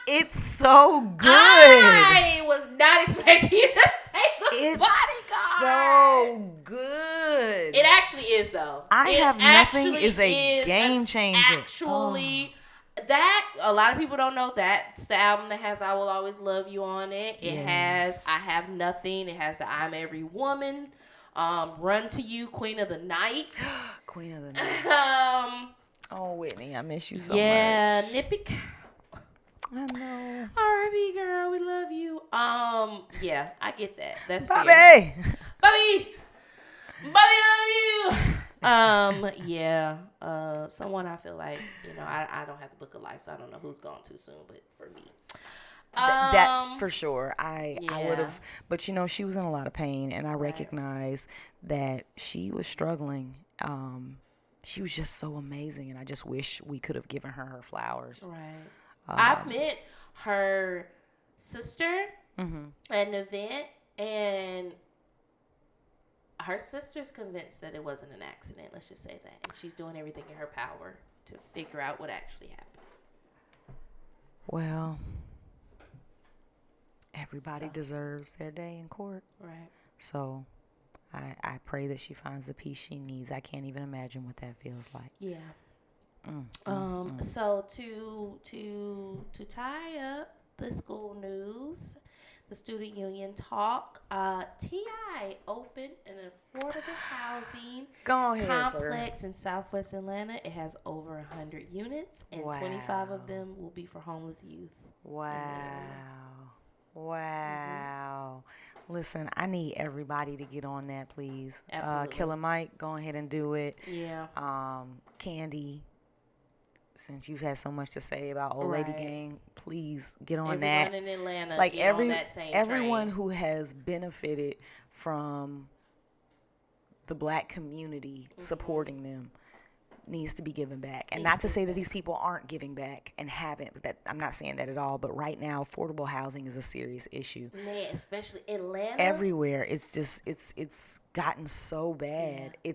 It's so good. I was not expecting you to say The Bodyguard. It's so good. It actually is, though. I Have Nothing is a game changer. Actually, that a lot of people don't know that's the album that has "I Will Always Love You" on it. It has "I Have Nothing." It has the "I'm Every Woman," "Run to You," "Queen of the Night." Queen of the Night. Oh, Whitney, I miss you so Yeah, much. Nippy girl. I know. R.I.P. girl, we love you. Yeah, I get that. That's fair. Bobby! Bobby, Bobby, love you. Yeah. Someone I feel like I don't have the book of life, so I don't know who's gone too soon. But for me, That for sure. I would yeah, have, but she was in a lot of pain, and I right, recognized that she was struggling. She was just so amazing, and I just wish we could have given her flowers. right. I met her sister Mm-hmm. at an event, and her sister's convinced that it wasn't an accident. Let's just say that, and she's doing everything in her power to figure out what actually happened. Well, everybody So, deserves their day in court. right. So I pray that she finds the peace she needs. I can't even imagine what that feels like. Yeah. So to tie up the school news, the student union talk, TI opened an affordable housing Go ahead, complex in Southwest Atlanta. It has over 100 units, and 25 of Wow. them will be for homeless youth. Wow. Wow. Listen, I need everybody to get on that, please. Absolutely. Killer Mike, go ahead and do it. Yeah. Candy, since you've had so much to say about Old Lady Right. Gang, please get on Everyone that. in Atlanta, Like get on that same everyone train. who has benefited from the black community supporting them needs to be given back. And not to say that these people aren't giving back and haven't, but that I'm not saying that at all. But right now, affordable housing is a serious issue. Man, especially Atlanta. Everywhere, it's just it's gotten so bad. Yeah.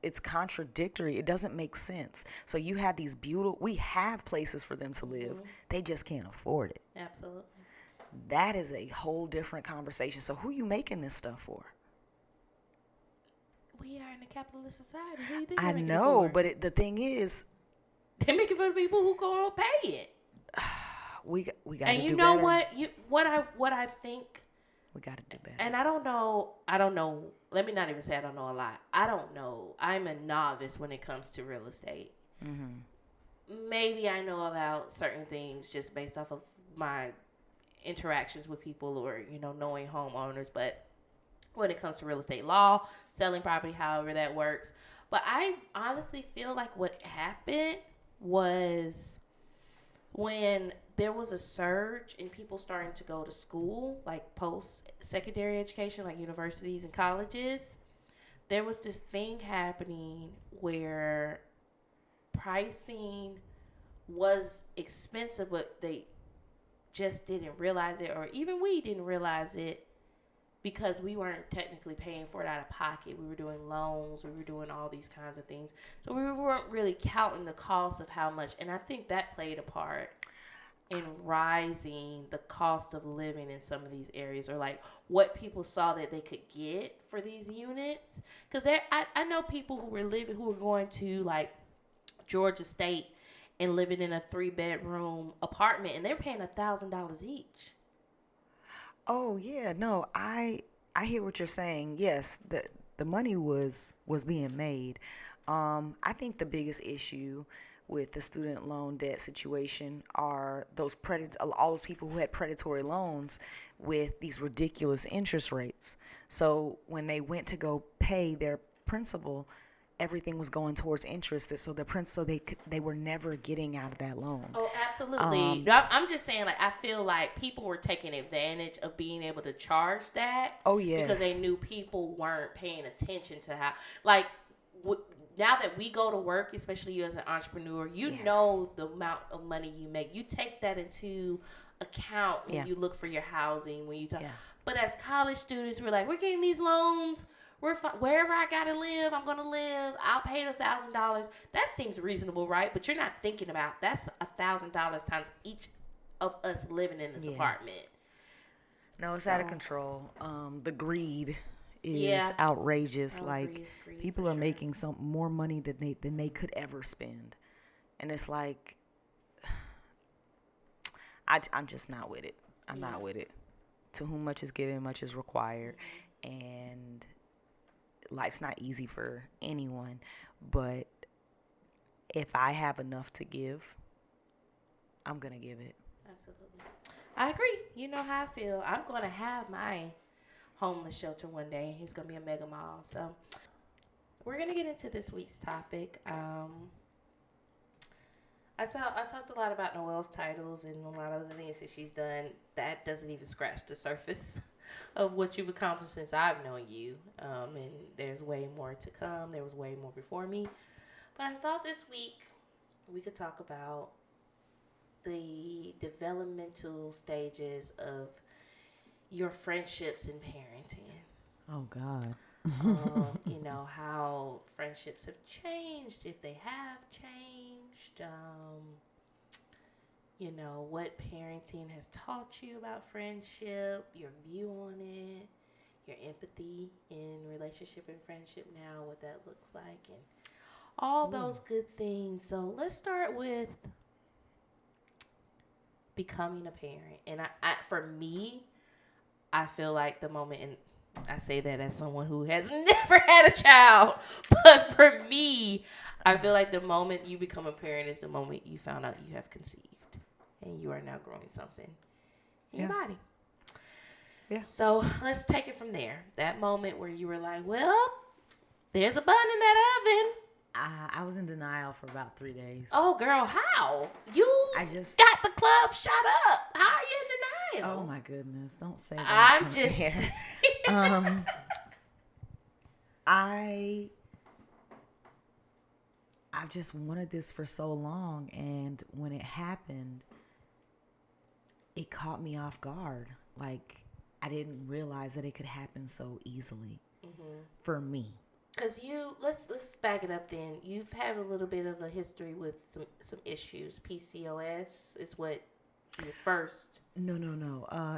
It's contradictory. It doesn't make sense. So you have these we have places for them to live. They just can't afford it. Absolutely. That is a whole different conversation. So who are you making this stuff for? We are in a capitalist society. Who do you think I they're making know, it for? but the thing is, they're making for the people who gonna pay it. we got to do better. And you know what? What I think. We got to do better. And I don't know. Let me not even say I don't know a lot. I don't know. I'm a novice when it comes to real estate. Mm-hmm. Maybe I know about certain things just based off of my interactions with people or knowing homeowners, but when it comes to real estate law, selling property, however that works. But I honestly feel like what happened was when there was a surge in people starting to go to school, like post-secondary education, like universities and colleges, there was this thing happening where pricing was expensive, but they just didn't realize it, or even we didn't realize it, because we weren't technically paying for it out of pocket. We were doing loans. We were doing all these kinds of things. So we weren't really counting the cost of how much. And I think that played a part in rising the cost of living in some of these areas, or like what people saw that they could get for these units. Because I know people who were going to like Georgia State and living in a 3-bedroom apartment, and they're paying $1,000 each. Oh yeah, no, I hear what you're saying. Yes, the money was being made. I think the biggest issue with the student loan debt situation are all those people who had predatory loans with these ridiculous interest rates. So when they went to go pay their principal, everything was going towards interest. So they were never getting out of that loan. Oh, absolutely. I'm just saying, like, I feel like people were taking advantage of being able to charge that. Oh, yes. Because they knew people weren't paying attention to how, like, now that we go to work, especially you as an entrepreneur, you know the amount of money you make. You take that into account when you look for your housing, when you talk. Yeah. But as college students, we're like, we're getting these loans. Wherever I gotta live, I'm gonna live. I'll pay $1,000. That seems reasonable, right? But you're not thinking about that's $1,000 times each of us living in this apartment. No, it's out of control. The greed is outrageous. People are making some more money than they could ever spend, and it's like I'm just not with it. I'm not with it. To whom much is given, much is required, and life's not easy for anyone, but if I have enough to give, I'm going to give it. Absolutely. I agree. You know how I feel. I'm going to have my homeless shelter one day. It's going to be a mega mall. So we're going to get into this week's topic. I talked a lot about Noelle's titles and a lot of the things that she's done. That doesn't even scratch the surface of what you've accomplished since I've known you. And there's way more to come. There was way more before me. But I thought this week we could talk about the developmental stages of your friendships and parenting. Oh, God. How friendships have changed, if they have changed. What parenting has taught you about friendship, your view on it, your empathy in relationship and friendship now, what that looks like, and all those good things. So let's start with becoming a parent. And for me, I feel like the moment, and I say that as someone who has never had a child, but for me, I feel like the moment you become a parent is the moment you found out you have conceived and you are now growing something in your body. Yeah. So let's take it from there. That moment where you were like, well, there's a bun in that oven. I was in denial for about 3 days. Oh, girl, how? You I just got the club shut up. How are you in denial? Oh, my goodness. Don't say that. I'm just saying. I've just wanted this for so long, and when it happened, it caught me off guard. Like, I didn't realize that it could happen so easily for me. Because let's back it up then. You've had a little bit of a history with some issues. PCOS is what your first. No.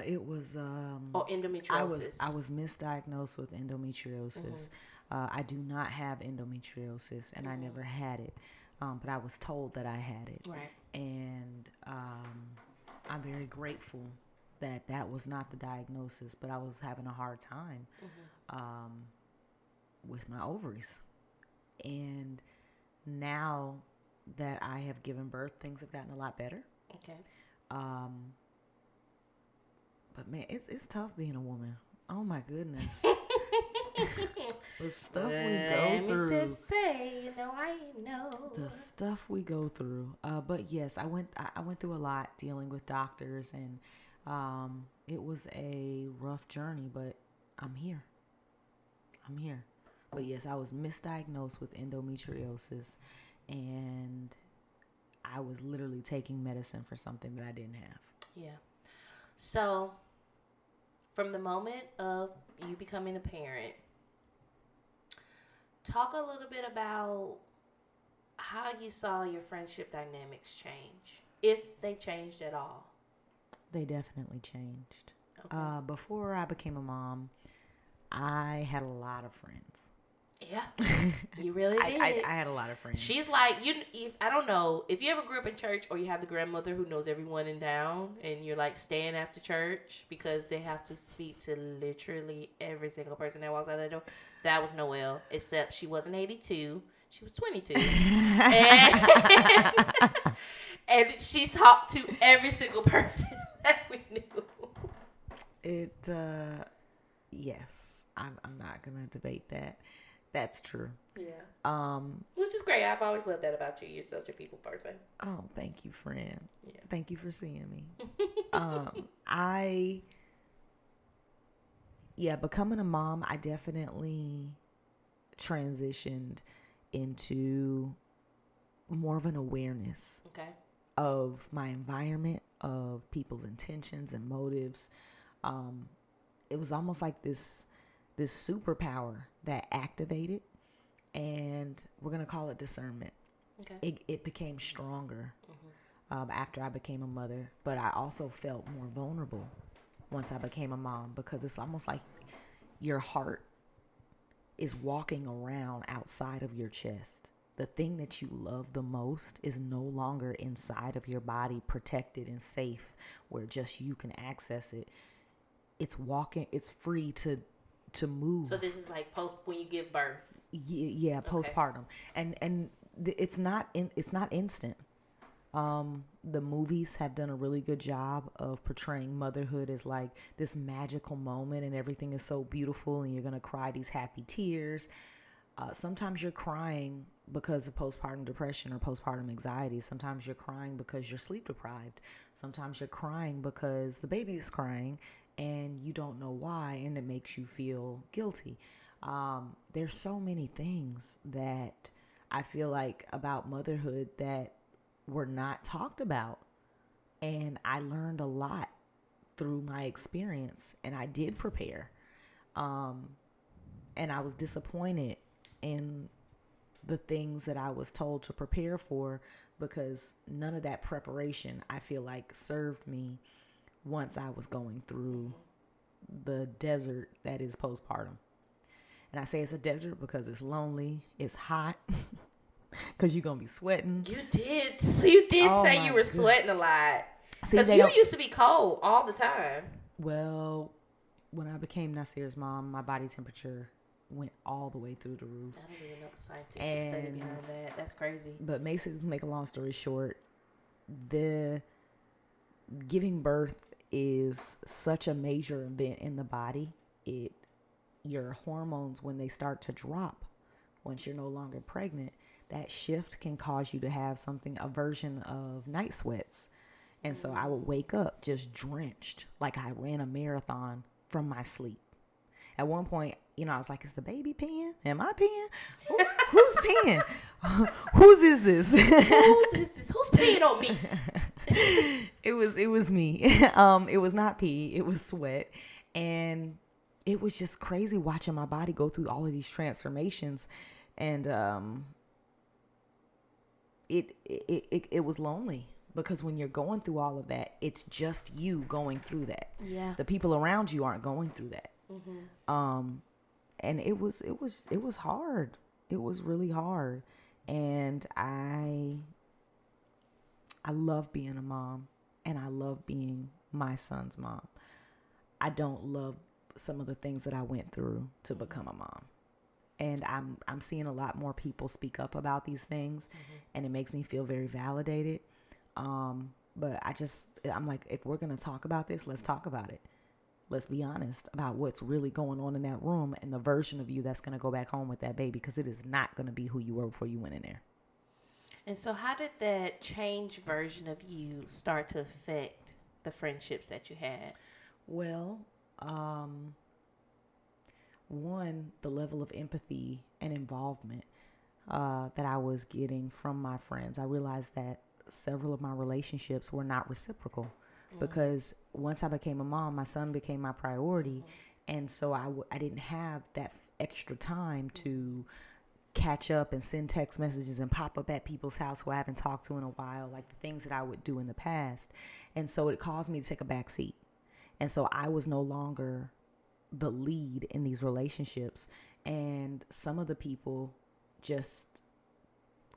It was. Or endometriosis. I was misdiagnosed with endometriosis. I do not have endometriosis, and I never had it. But I was told that I had it. Right. And I'm very grateful that that was not the diagnosis, but I was having a hard time with my ovaries. And now that I have given birth, things have gotten a lot better. Okay. But man, it's tough being a woman. Oh my goodness. The stuff we go through. Let me just say, I know. The stuff we go through. But yes, I went through a lot dealing with doctors, and it was a rough journey, but I'm here. But yes, I was misdiagnosed with endometriosis, and I was literally taking medicine for something that I didn't have. Yeah. So, from the moment of you becoming a parent, talk a little bit about how you saw your friendship dynamics change, if they changed at all. They definitely changed. Okay. Before I became a mom, I had a lot of friends. Yeah, you really did. I had a lot of friends. She's like, I don't know, if you ever grew up in church or you have the grandmother who knows everyone in town and you're like staying after church because they have to speak to literally every single person that walks out that door. That was Noelle, except she wasn't 82. She was 22. and she talked to every single person that we knew. Yes, I'm not going to debate that. That's true. Yeah. Which is great. I've always loved that about you. You're such a people person. Oh, thank you, friend. Yeah. Thank you for seeing me. Becoming a mom, I definitely transitioned into more of an awareness of my environment, of people's intentions and motives. It was almost like this superpower that activated, and we're going to call it discernment. Okay. It became stronger after I became a mother, but I also felt more vulnerable once I became a mom, because it's almost like your heart is walking around outside of your chest. The thing that you love the most is no longer inside of your body, protected and safe, where just you can access it. It's free to to move. So this is like post when you give birth. Yeah, Okay. postpartum, and it's not instant. The movies have done a really good job of portraying motherhood as like this magical moment, and everything is so beautiful, and you're gonna cry these happy tears. Sometimes you're crying because of postpartum depression or postpartum anxiety. Sometimes you're crying because you're sleep deprived. Sometimes you're crying because the baby is crying and you don't know why, and it makes you feel guilty. There's so many things that I feel like about motherhood that were not talked about. And I learned a lot through my experience, and I did prepare. And I was disappointed in the things that I was told to prepare for, because none of that preparation, I feel like, served me once I was going through the desert that is postpartum. And I say it's a desert because it's lonely, it's hot, because you're going to be sweating. You did. You did Oh say my you were God. sweating a lot. See, Because they you don't. used to be cold all the time. Well, when I became Nasir's mom, my body temperature went all the way through the roof. I don't even know the scientific study behind that. That's crazy. But basically, to make a long story short, the giving birth is such a major event in the body. Your hormones, when they start to drop, once you're no longer pregnant, that shift can cause you to have a version of night sweats. And so I would wake up just drenched, like I ran a marathon from my sleep. At one point, I was like, is the baby peeing? Am I peeing? Who's peeing? Whose is this? Who's peeing on me? It was me. It was not pee. It was sweat. And it was just crazy watching my body go through all of these transformations. And it was lonely, because when you're going through all of that, it's just you going through that. Yeah. The people around you aren't going through that. And it was hard. It was really hard. And I love being a mom, and I love being my son's mom. I don't love some of the things that I went through to become a mom. And I'm seeing a lot more people speak up about these things, and it makes me feel very validated. But I'm like, if we're going to talk about this, let's talk about it. Let's be honest about what's really going on in that room, and the version of you that's going to go back home with that baby, because it is not going to be who you were before you went in there. And so how did that changed version of you start to affect the friendships that you had? Well, one, the level of empathy and involvement that I was getting from my friends. I realized that several of my relationships were not reciprocal, because once I became a mom, my son became my priority. And so I didn't have that extra time to catch up and send text messages and pop up at people's house who I haven't talked to in a while, like the things that I would do in the past. And so it caused me to take a back seat. And so I was no longer the lead in these relationships. And some of the people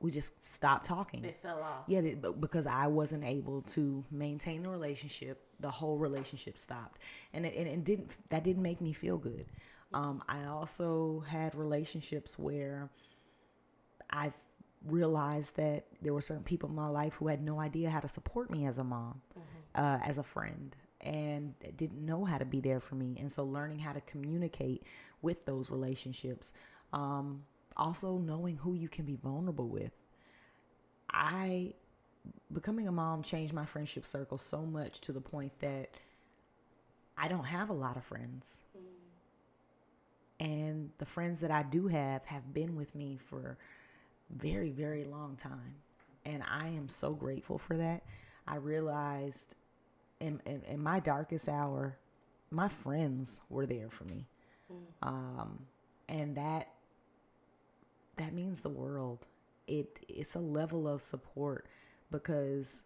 we just stopped talking. They fell off. Yeah, because I wasn't able to maintain the relationship. The whole relationship stopped. And it didn't make me feel good. I also had relationships where I've realized that there were certain people in my life who had no idea how to support me as a mom, as a friend, and didn't know how to be there for me. And so learning how to communicate with those relationships, also knowing who you can be vulnerable with. Becoming a mom changed my friendship circle so much, to the point that I don't have a lot of friends. And the friends that I do have been with me for very, very long time. And I am so grateful for that. I realized in my darkest hour, my friends were there for me. And that means the world. It's a level of support, because,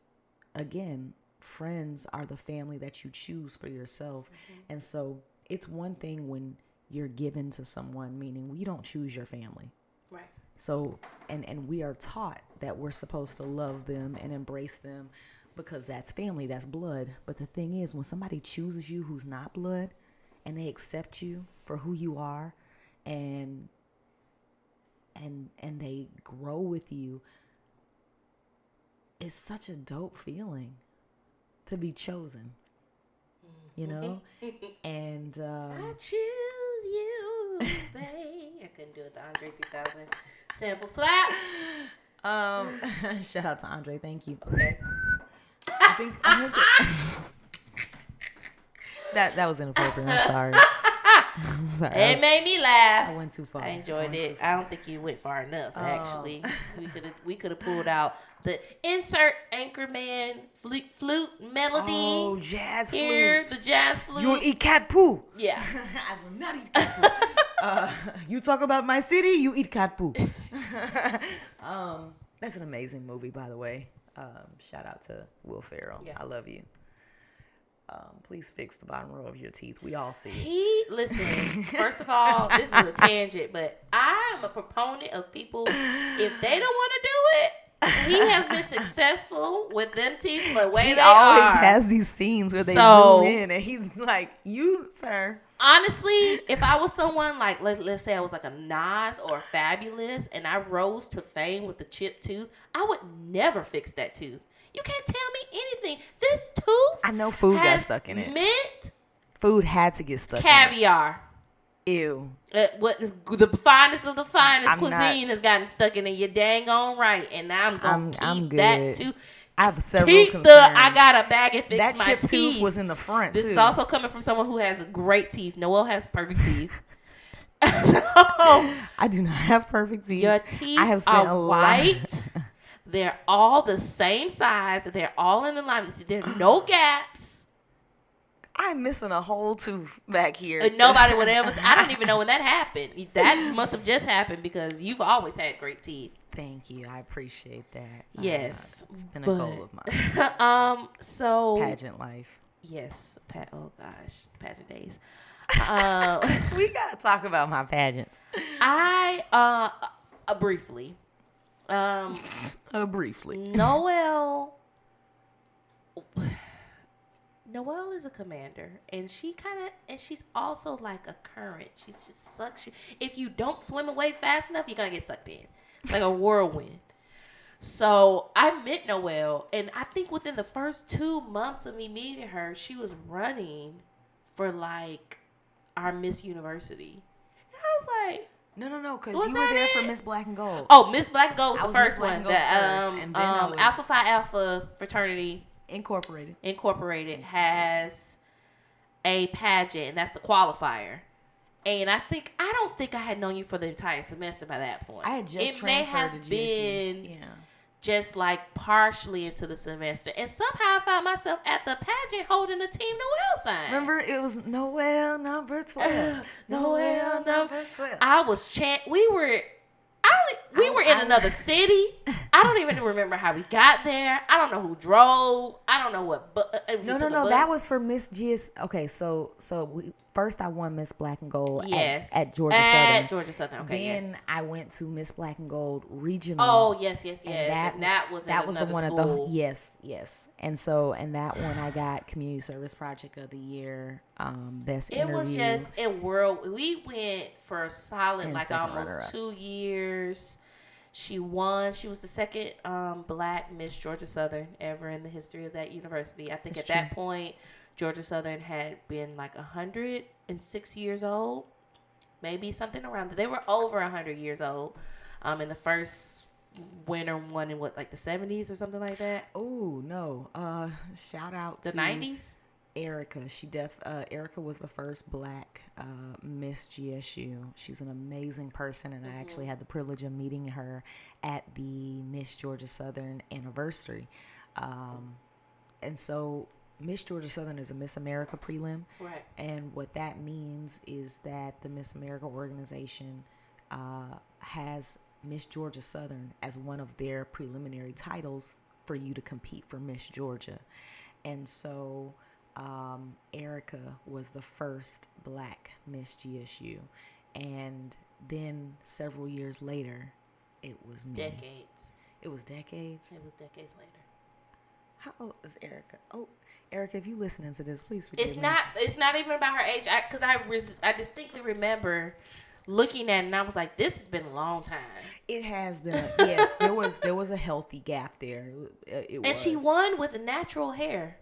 again, friends are the family that you choose for yourself. And so it's one thing when you're given to someone, meaning we don't choose your family. Right. So, and we are taught that we're supposed to love them and embrace them, because that's family, that's blood. But the thing is, when somebody chooses you who's not blood, and they accept you for who you are, and they grow with you, it's such a dope feeling to be chosen, you know? And I choose you, babe. I couldn't do it. The Andre 3000 sample slap. shout out to Andre, thank you. Okay. I think that was inappropriate. I'm sorry. Sorry, It made me laugh. I went too far. I enjoyed it. I don't think you went far enough. Actually, we could have pulled out the insert Anchorman flute melody. Oh, jazz here, flute. the jazz flute. You will eat cat poo. Yeah. I will not eat cat poo. You talk about my city, you eat cat poo. That's an amazing movie, by the way. Shout out to Will Ferrell. Yeah. I love you. Please fix the bottom row of your teeth. We all see it. Listen, first of all, this is a tangent, but I'm a proponent of people, if they don't want to do it, he has been successful with them teeth the way they are. He always has these scenes where they zoom in and he's like, you, sir. Honestly, if I was someone like, let's say I was like a Nas or a Fabulous and I rose to fame with the chipped tooth, I would never fix that tooth. You can't tell me anything. This tooth, I know food got has stuck in it. Mint Food had to get stuck caviar. in it. Ew. What the finest of the finest I'm cuisine has gotten stuck in it. You're dang on right, and now I'm keep good. that too. I have several Keep concerns. I got a bag and fix that my chipped teeth. tooth was in the front This too. is also coming from someone who has great teeth. Noelle has perfect teeth. So I do not have perfect teeth. your teeth I have spent are a lot. white. They're all the same size. They're all in alignment. There are no gaps. I'm missing a whole tooth back here. Nobody would ever. I don't even know when that happened. That must have just happened because you've always had great teeth. Thank you. I appreciate that. Yes, it's been a goal of mine. So Pageant life. yes, oh gosh, pageant days. We gotta talk about my pageants. I briefly. Briefly. Noelle is a commander, and she's also like a current. She just sucks you. If you don't swim away fast enough, you're gonna get sucked in. It's like a whirlwind. So I met Noelle, and I think within the first 2 months of me meeting her, she was running for like our Miss University. And I was like, No, because Was you were that there it? for Miss Black and Gold. oh, Miss Black Gold was I the was first Miss Black one. and The Gold first, and then I was- Alpha Phi Alpha fraternity Incorporated. Incorporated has a pageant, and that's the qualifier. And I don't think I had known you for the entire semester by that point. I had just it may transferred have to GSU. been just like partially into the semester, and somehow I found myself at the pageant holding a Team Noelle sign. Remember, it was Noelle number 12. Noelle number 12. I was we were in another city. I don't even remember how we got there. I don't know who drove. I don't know what. No. That was for Miss GS. Okay, so first I won Miss Black and Gold at Georgia Southern. At Georgia Southern. Okay, then yes. I went to Miss Black and Gold Regional. Oh, yes. And that was the one school. at the yes. And that one I got Community Service Project of the Year, best interview. It was just we went for a solid And like second almost runner-up. 2 years. She won. She was the second Black Miss Georgia Southern ever in the history of that university. I think That's at that point, Georgia Southern had been like 106 years old, maybe something around that. They were over 100 years old. And the first winner won in like the 70s or something like that. Oh no! Shout out The to 90s. Erica. Erica was the first Black Miss GSU. She's an amazing person, and I actually had the privilege of meeting her at the Miss Georgia Southern anniversary. And so Miss Georgia Southern is a Miss America prelim. Right. And what that means is that the Miss America organization has Miss Georgia Southern as one of their preliminary titles for you to compete for Miss Georgia. And so Erica was the first Black Miss GSU. And then several years later, it was me. Decades. It was decades? It was decades later. How old is Erica? Oh, Erica, if you listening to this, please forgive me. It's not even about her age. I distinctly remember looking at it and I was like, this has been a long time. It has been yes. There was a healthy gap there. It And was. she won with natural hair,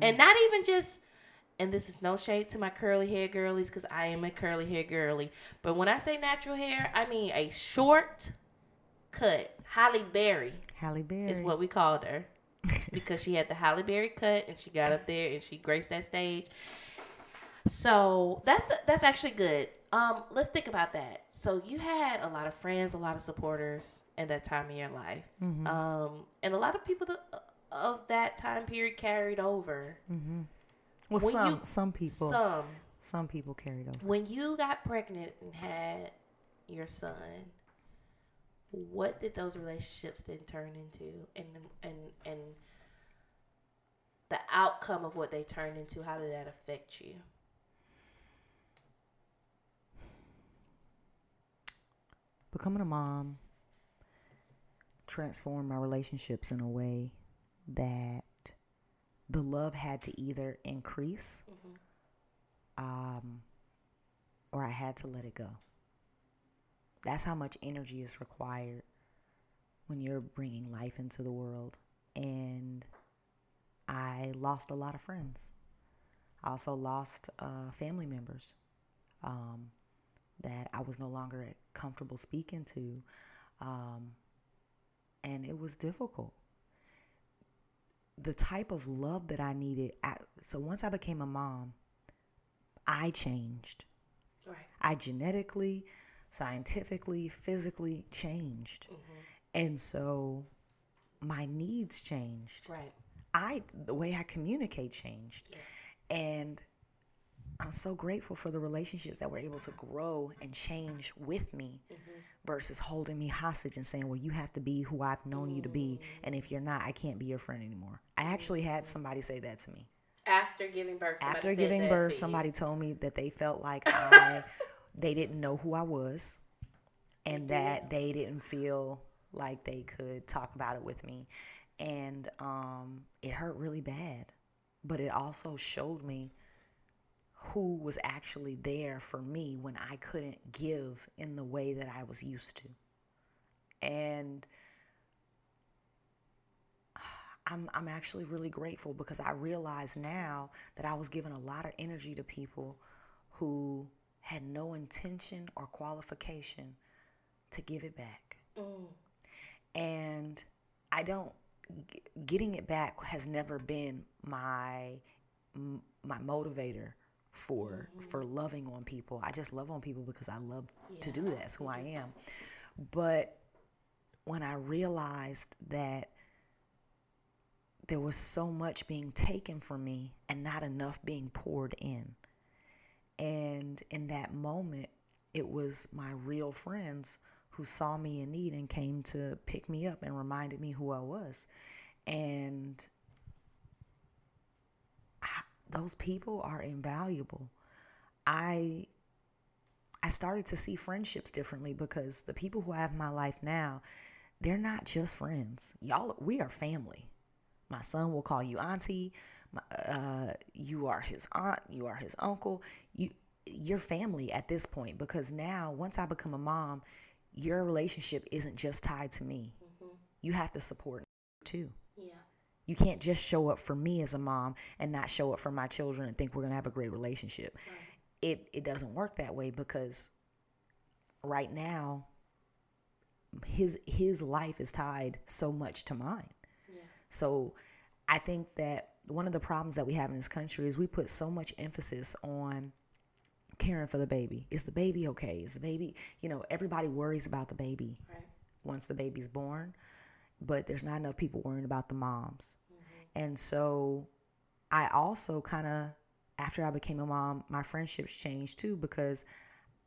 and not even just. And this is no shade to my curly hair girlies because I am a curly hair girly. But when I say natural hair, I mean a short cut. Halle Berry Halle Berry is what we called her because she had the Halle Berry cut and she got up there and she graced that stage. So that's actually good. Let's think about that. So you had a lot of friends, a lot of supporters in that time of your life, and a lot of people of that time period carried over. Well, When some people some carried over. when you got pregnant and had your son, what did those relationships then turn into, and the outcome of what they turned into? How did that affect you? Becoming a mom transformed my relationships in a way that the love had to either increase or I had to let it go. That's how much energy is required when you're bringing life into the world. And I lost a lot of friends. I also lost family members that I was no longer comfortable speaking to. And it was difficult. The type of love that I needed. So once I became a mom, I changed. Right. I genetically, scientifically, physically changed. And so my needs changed. Right. The way I communicate changed. Yeah. And I'm so grateful for the relationships that were able to grow and change with me versus holding me hostage and saying, well, you have to be who I've known you to be. And if you're not, I can't be your friend anymore. I actually had somebody say that to me. After giving birth, somebody told me that they felt like they didn't know who I was and that they didn't feel like they could talk about it with me. And it hurt really bad. But it also showed me who was actually there for me when I couldn't give in the way that I was used to. And I'm actually really grateful because I realize now that I was giving a lot of energy to people who had no intention or qualification to give it back. And getting it back has never been my motivator for loving on people. I just love on people because I love to do that. That's who I am. But when I realized that there was so much being taken from me and not enough being poured in. And in that moment, it was my real friends who saw me in need and came to pick me up and reminded me who I was. And those people are invaluable. I started to see friendships differently because the people who I have in my life now, they're not just friends. We are family. My son will call you auntie. You are his aunt. You are his uncle. You're family at this point because now, once I become a mom, your relationship isn't just tied to me. You have to support too. Yeah. You can't just show up for me as a mom and not show up for my children and think we're going to have a great relationship. Right. It doesn't work that way because right now, his life is tied so much to mine. So I think that one of the problems that we have in this country is we put so much emphasis on caring for the baby. Is the baby okay? Is the baby, everybody worries about the baby once the baby's born, but there's not enough people worrying about the moms. And so I also after I became a mom, my friendships changed too because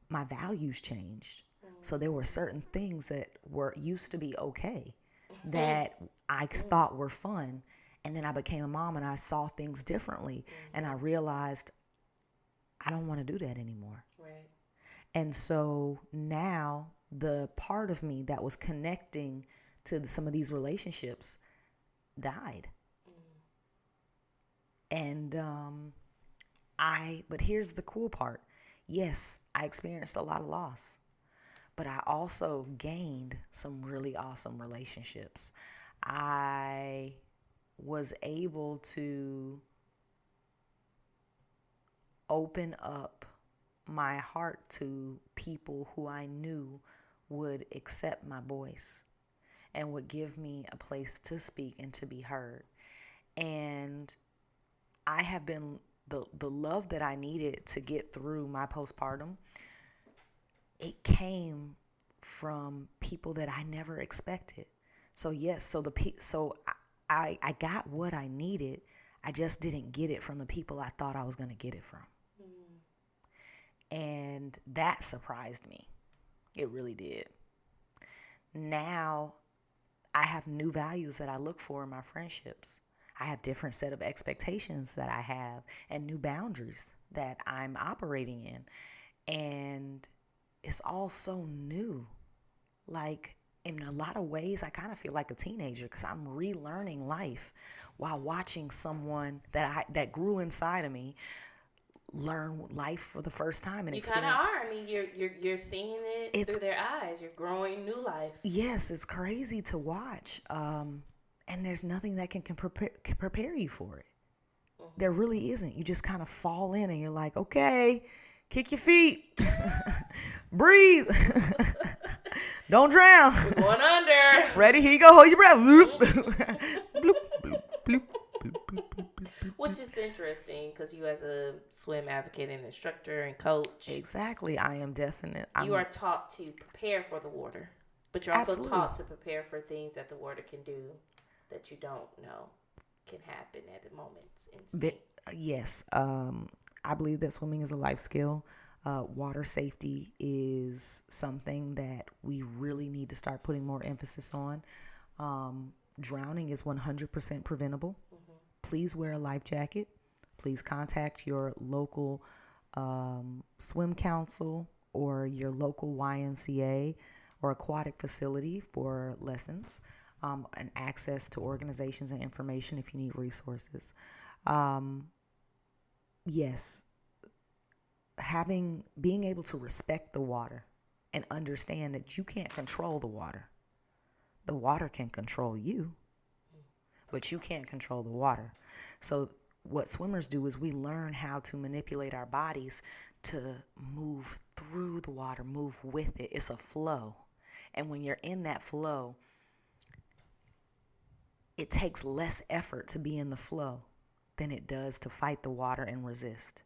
my values changed. So there were certain things that used to be okay that I thought were fun. And then I became a mom and I saw things differently. And I realized I don't want to do that anymore. Right. And so now the part of me that was connecting to some of these relationships died. And but here's the cool part. Yes, I experienced a lot of loss, but I also gained some really awesome relationships. I was able to open up my heart to people who I knew would accept my voice and would give me a place to speak and to be heard. And I have been the love that I needed to get through my postpartum. It came from people that I never expected. So yes, so I got what I needed. I just didn't get it from the people I thought I was going to get it from. And that surprised me. It really did. Now I have new values that I look for in my friendships. I have different set of expectations that I have and new boundaries that I'm operating in. And it's all so new. Like, in a lot of ways, I kind of feel like a teenager because I'm relearning life while watching someone that grew inside of me learn life for the first time and You kind of experience. are. I mean, you're seeing it through their eyes. You're growing new life. Yes, it's crazy to watch. And there's nothing that can prepare you for it. Mm-hmm. There really isn't. You just kind of fall in and you're like, okay, kick your feet, breathe, don't drown. We're going under. Ready? Here you go. Hold your breath. Bloop, bloop, bloop, bloop. Which is interesting because you, as a swim advocate and instructor and coach, exactly, I am definite. You are taught to prepare for the water, but you're also taught to prepare for things that the water can do that you don't know can happen at a moment's instant. Yes, I believe that swimming is a life skill. Water safety is something that we really need to start putting more emphasis on. Drowning is 100% preventable. Mm-hmm. Please wear a life jacket. Please contact your local swim council or your local YMCA or aquatic facility for lessons and access to organizations and information if you need resources. Yes, being able to respect the water and understand that you can't control the water. The water can control you, but you can't control the water. So what swimmers do is we learn how to manipulate our bodies to move through the water, move with it. It's a flow. And when you're in that flow, it takes less effort to be in the flow than it does to fight the water and resist.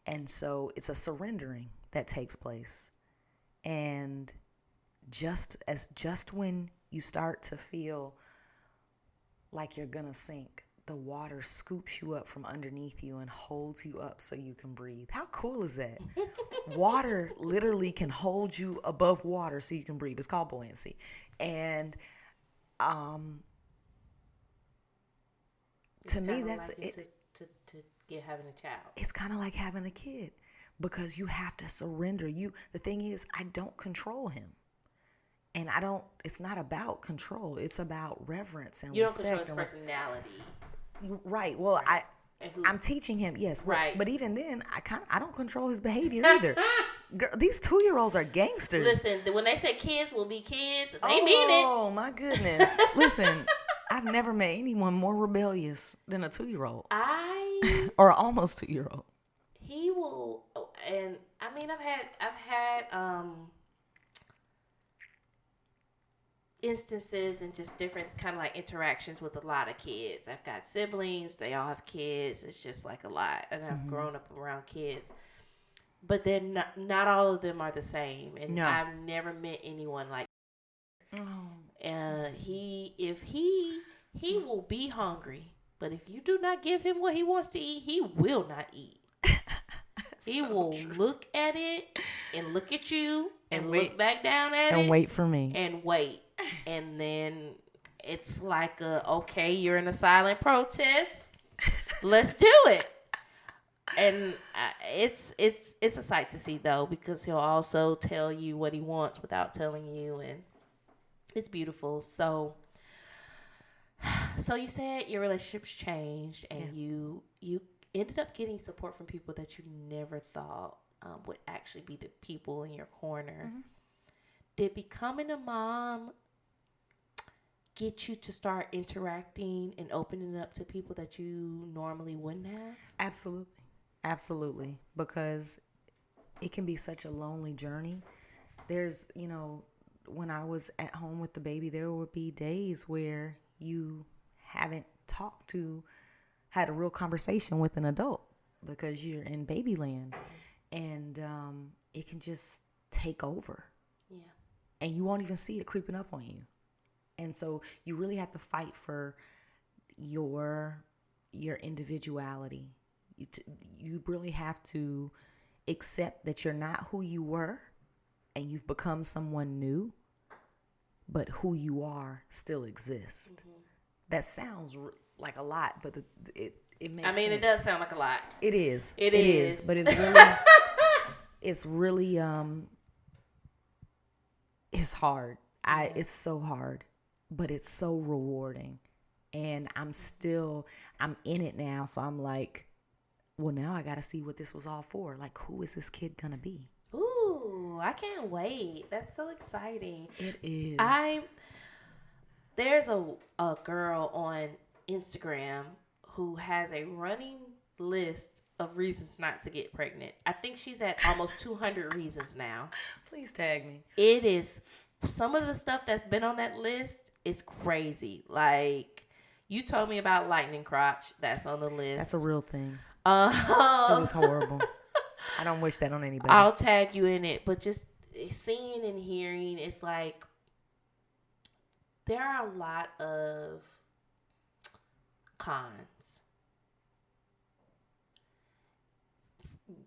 And so it's a surrendering that takes place. And just when you start to feel like you're gonna sink, the water scoops you up from underneath you and holds you up so you can breathe. How cool is that? Water literally can hold you above water so you can breathe. It's called buoyancy. And to me, that's like it. To having a child. It's kind of like having a kid because you have to surrender. The thing is, I don't control him. And it's not about control. It's about reverence and respect. You don't control his personality. Right. Well, right. I'm teaching him, yes. Right. But even then, I don't control his behavior either. Girl, these 2-year-olds are gangsters. Listen, when they say kids will be kids, they mean it. Oh, my goodness. Listen, I've never met anyone more rebellious than a 2-year-old. Or almost 2-year-old. He will, and I mean, I've had instances and just different kind of like interactions with a lot of kids. I've got siblings; they all have kids. It's just like a lot, and I've grown up around kids. But they're not all of them are the same, and no. I've never met anyone like. He will be hungry. But if you do not give him what he wants to eat, he will not eat. He will look at it and look at you and look back down at it. And wait for me. And wait. And then it's like, okay, you're in a silent protest. Let's do it. And it's a sight to see, though, because he'll also tell you what he wants without telling you. And it's beautiful. So So you said your relationships changed, and Yeah. you ended up getting support from people that you never thought would actually be the people in your corner. Mm-hmm. Did becoming a mom get you to start interacting and opening up to people that you normally wouldn't have? Absolutely. Absolutely. Because it can be such a lonely journey. There's, when I was at home with the baby, there would be days where you haven't had a real conversation with an adult because you're in baby land. And it can just take over. Yeah. And you won't even see it creeping up on you. And so you really have to fight for your individuality. You really have to accept that you're not who you were and you've become someone new, but who you are still exists. Mm-hmm. That sounds like a lot, but it makes sense. It does sound like a lot. It is. It is. But it's really it's hard. It's so hard, but it's so rewarding. And I'm in it now. So I'm like, well, now I got to see what this was all for. Like, who is this kid going to be? Ooh, I can't wait. That's so exciting. It is. There's a girl on Instagram who has a running list of reasons not to get pregnant. I think she's at almost 200 reasons now. Please tag me. It is, some of the stuff that's been on that list is crazy. Like, you told me about lightning crotch. That's on the list. That's a real thing. It was horrible. I don't wish that on anybody. I'll tag you in it. But just seeing and hearing, it's like there are a lot of cons.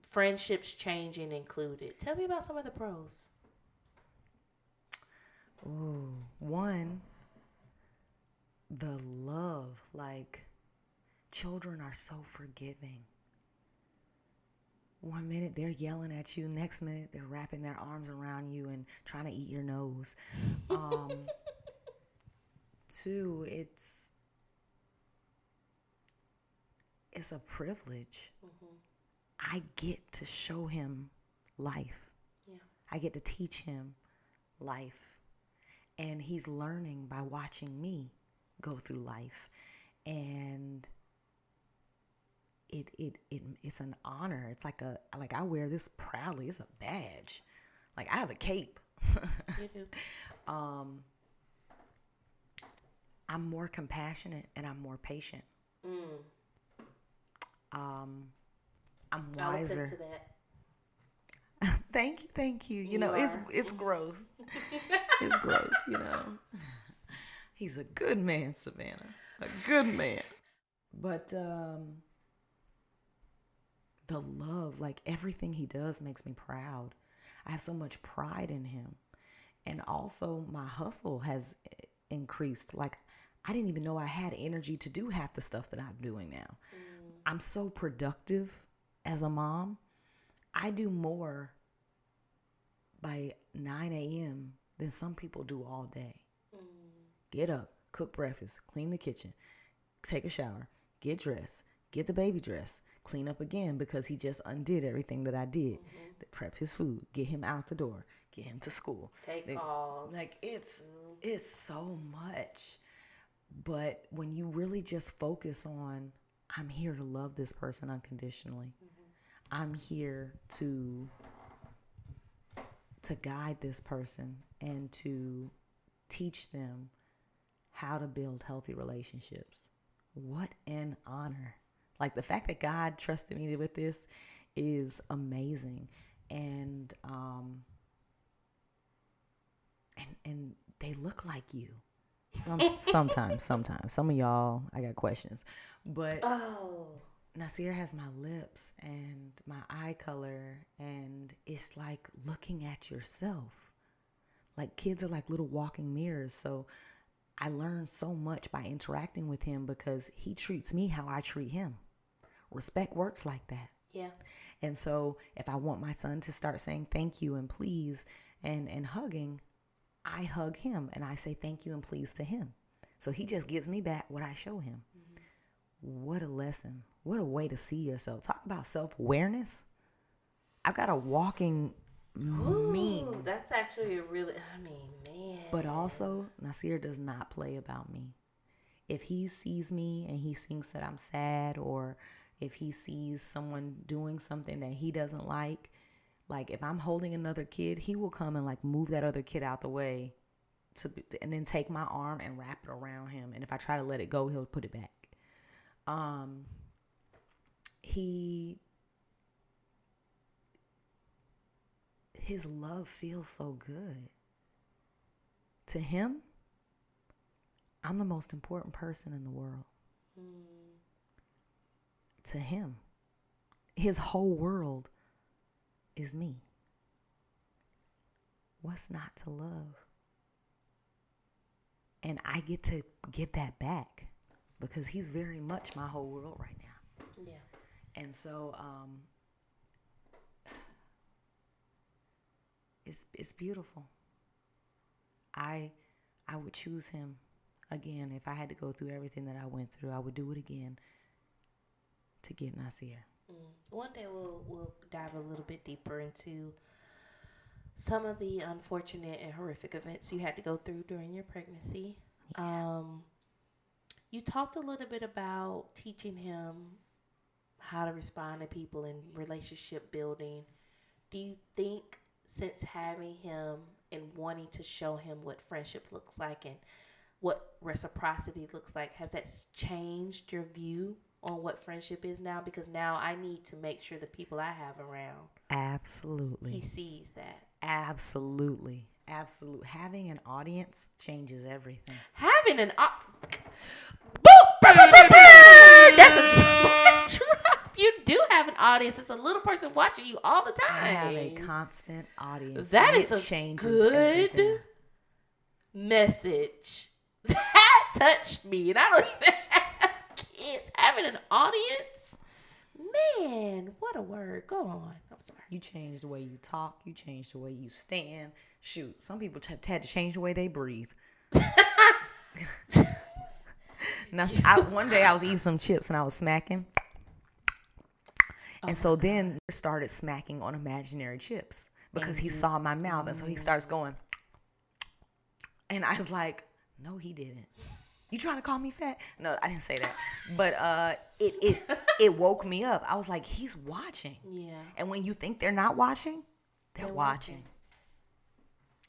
Friendships changing included. Tell me about some of the pros. Ooh, one, the love. Like, children are so forgiving. One minute they're yelling at you, next minute they're wrapping their arms around you and trying to eat your nose. Two, it's a privilege. Mm-hmm. I get to show him life. Yeah. I get to teach him life. And he's learning by watching me go through life. And it's an honor. It's like I wear this proudly. It's a badge. Like, I have a cape. You do. I'm more compassionate and I'm more patient. I'm wiser. I'll attest to that. Thank you. It's growth. It's growth, He's a good man, Savannah. A good man. But the love, like, everything he does makes me proud. I have so much pride in him. And also my hustle has increased. Like, I didn't even know I had energy to do half the stuff that I'm doing now. I'm so productive as a mom. I do more by 9 a.m. than some people do all day. Get up, cook breakfast, clean the kitchen, take a shower, get dressed, get the baby dressed, clean up again because he just undid everything that I did. Prep his food, get him out the door, get him to school. Take calls. Like, it's so much. But when you really just focus on, I'm here to love this person unconditionally. I'm here to guide this person and to teach them how to build healthy relationships. What an honor. Like, the fact that God trusted me with this is amazing. And and they look like you. Sometimes. Some of y'all, I got questions. But Nasir has my lips and my eye color, and it's like looking at yourself. Like, kids are like little walking mirrors. So I learned so much by interacting with him because he treats me how I treat him. Respect works like that. Yeah. And so if I want my son to start saying thank you and please and hugging, I hug him and I say thank you and please to him. So he just gives me back what I show him. What a lesson. What a way to see yourself. Talk about self-awareness. I've got a walking meme. That's actually a really, I mean, man. But also, Nasir does not play about me. If he sees me and he thinks that I'm sad, or if he sees someone doing something that he doesn't like if I'm holding another kid, he will come and like move that other kid out the way and then take my arm and wrap it around him. And if I try to let it go, he'll put it back. His love feels so good. To him, I'm the most important person in the world. To him, his whole world is me. What's not to love? And I get to give that back because he's very much my whole world right now. Yeah. And so it's beautiful. I would choose him again. If I had to go through everything that I went through, I would do it again to get Nasir. One day we'll dive a little bit deeper into some of the unfortunate and horrific events you had to go through during your pregnancy. Yeah. You talked a little bit about teaching him how to respond to people and relationship building. Do you think since having him and wanting to show him what friendship looks like and what reciprocity looks like, has that changed your view on what friendship is now? Because now I need to make sure the people I have around, Absolutely. he sees that. Absolutely. Having an audience changes everything. Having an that's a drop. You do have an audience. It's a little person watching you all the time. I have a constant audience. That and is it a changes good everything. message. That touched me, and I don't even have kids. Having an audience, man, what a word. Go on. I'm sorry. You change the way you talk. You change the way you stand. Shoot, some people had to change the way they breathe. Now, one day I was eating some chips and I was smacking. And so then started smacking on imaginary chips because he saw my mouth. And so he starts going. And I was like, no, he didn't. You trying to call me fat? No, I didn't say that. But it woke me up. I was like, he's watching. Yeah. And when you think they're not watching, they're watching.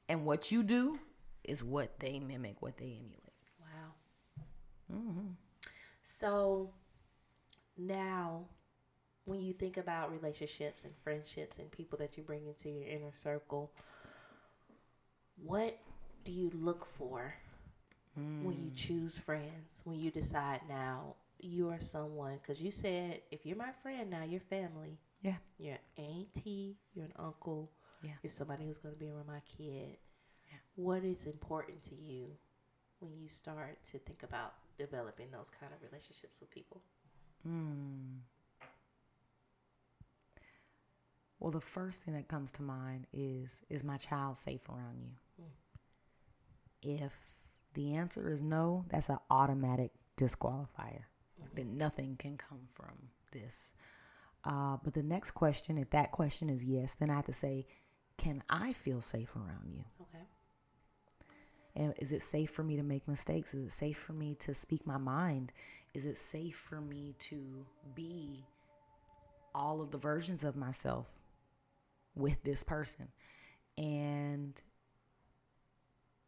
And what you do is what they mimic, what they emulate. Wow. So now, when you think about relationships and friendships and people that you bring into your inner circle, what do you look for when you choose friends? When you decide now you are someone, because you said if you're my friend now, you're family. Yeah. You're an auntie. You're an uncle. Yeah. You're somebody who's going to be around my kid. Yeah. What is important to you when you start to think about developing those kind of relationships with people? Well, the first thing that comes to mind is my child safe around you? If the answer is no, that's an automatic disqualifier. Then nothing can come from this. But the next question, if that question is yes, then I have to say, can I feel safe around you? Okay. And is it safe for me to make mistakes? Is it safe for me to speak my mind? Is it safe for me to be all of the versions of myself with this person? And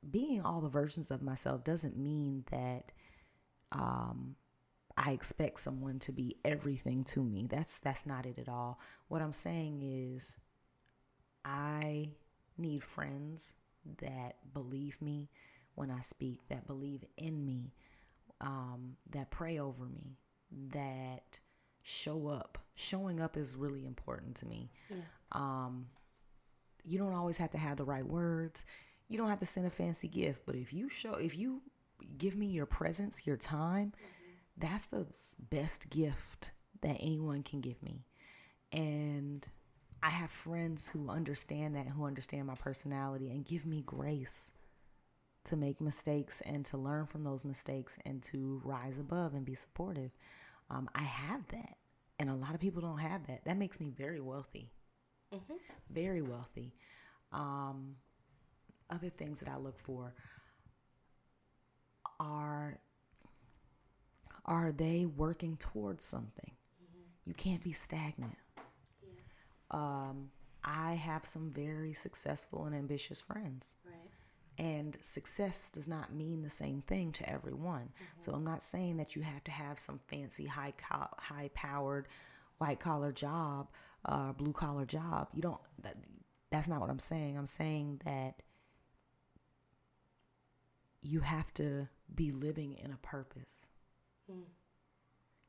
being all the versions of myself doesn't mean that I expect someone to be everything to me. That's not it at all. What I'm saying is I need friends that believe me when I speak, that believe in me, that pray over me, that show up. Showing up is really important to me. Yeah. You don't always have to have the right words. You don't have to send a fancy gift, but if you give me your presence, your time, that's the best gift that anyone can give me. And I have friends who understand that, who understand my personality and give me grace. to make mistakes and to learn from those mistakes and to rise above and be supportive. I have that. And a lot of people don't have that. That makes me very wealthy. Mm-hmm. Very wealthy. Other things that I look for are they working towards something? Mm-hmm. You can't be stagnant. Yeah. I have some very successful and ambitious friends. Right. And success does not mean the same thing to everyone. Mm-hmm. So I'm not saying that you have to have some fancy, high-powered, white-collar job, blue-collar job. You don't. That's not what I'm saying. I'm saying that you have to be living in a purpose. Mm.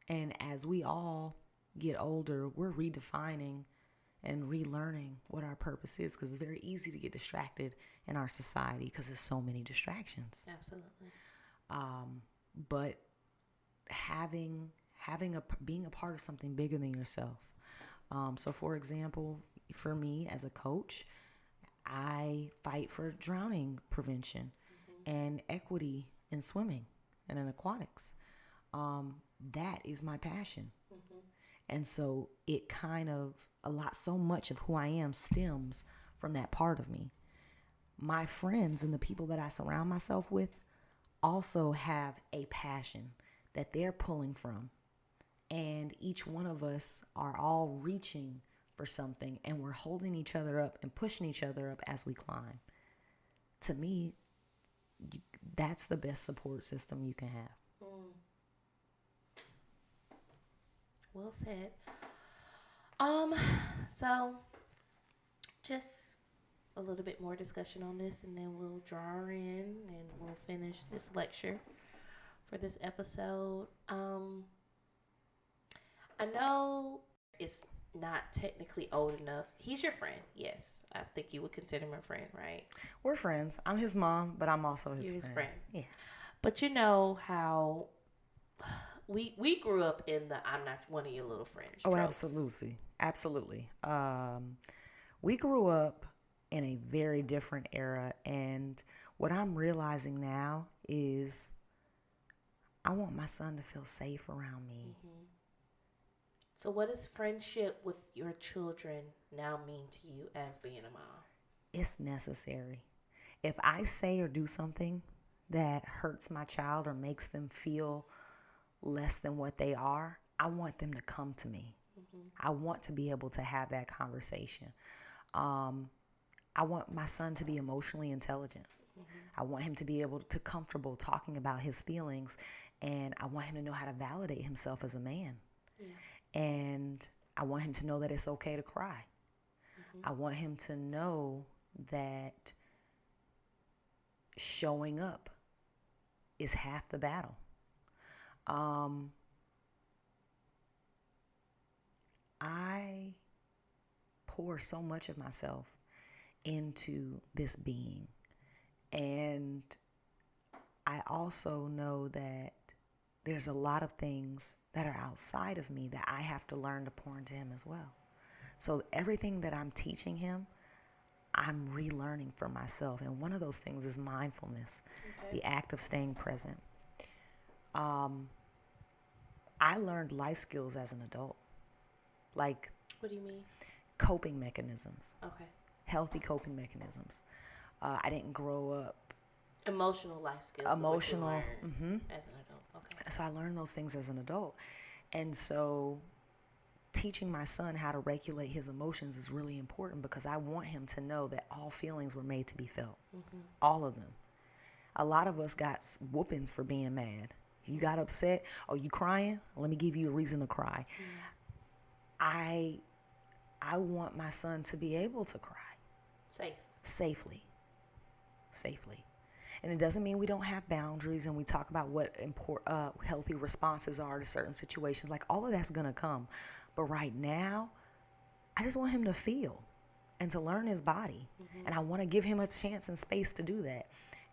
And as we all get older, we're redefining and relearning what our purpose is, because it's very easy to get distracted in our society because there's so many distractions. Absolutely. But being a part of something bigger than yourself. So for example, for me as a coach, I fight for drowning prevention and equity in swimming and in aquatics. That is my passion. And so it kind of so much of who I am stems from that part of me. My friends and the people that I surround myself with also have a passion that they're pulling from. And each one of us are all reaching for something, and we're holding each other up and pushing each other up as we climb. To me, that's the best support system you can have. Mm. Well said. So just a little bit more discussion on this, and then we'll draw her in and we'll finish this lecture for this episode. I know it's not technically old enough. He's your friend, yes. I think you would consider him a friend, right? We're friends. I'm his mom, but I'm also his You're friend. his friend. Yeah. But you know how we grew up in the "I'm not one of your little friends" Oh, tropes. absolutely. We grew up in a very different era, and what I'm realizing now is I want my son to feel safe around me. Mm-hmm. So what does friendship with your children now mean to you as being a mom? It's necessary. If I say or do something that hurts my child or makes them feel less than what they are, I want them to come to me. Mm-hmm. I want to be able to have that conversation. I want my son to be emotionally intelligent. Mm-hmm. I want him to be able to comfortable talking about his feelings, and I want him to know how to validate himself as a man. Yeah. And I want him to know that it's okay to cry. Mm-hmm. I want him to know that showing up is half the battle. I pour so much of myself into this being. And I also know that there's a lot of things that are outside of me that I have to learn to pour into him as well. So everything that I'm teaching him, I'm relearning for myself. And one of those things is mindfulness, the act of staying present. I learned life skills as an adult. Like, what do you mean? Coping mechanisms. Okay. Healthy coping mechanisms. I didn't grow up. Emotional life skills. Emotional. Mm-hmm. As an adult. Okay. So I learned those things as an adult. And so teaching my son how to regulate his emotions is really important, because I want him to know that all feelings were made to be felt. Mm-hmm. All of them. A lot of us got whoopings for being mad. You got upset. Oh, you crying? Let me give you a reason to cry. Mm. I want my son to be able to cry. Safely. And it doesn't mean we don't have boundaries, and we talk about what healthy responses are to certain situations. Like, all of that's going to come. But right now, I just want him to feel and to learn his body. Mm-hmm. And I want to give him a chance and space to do that.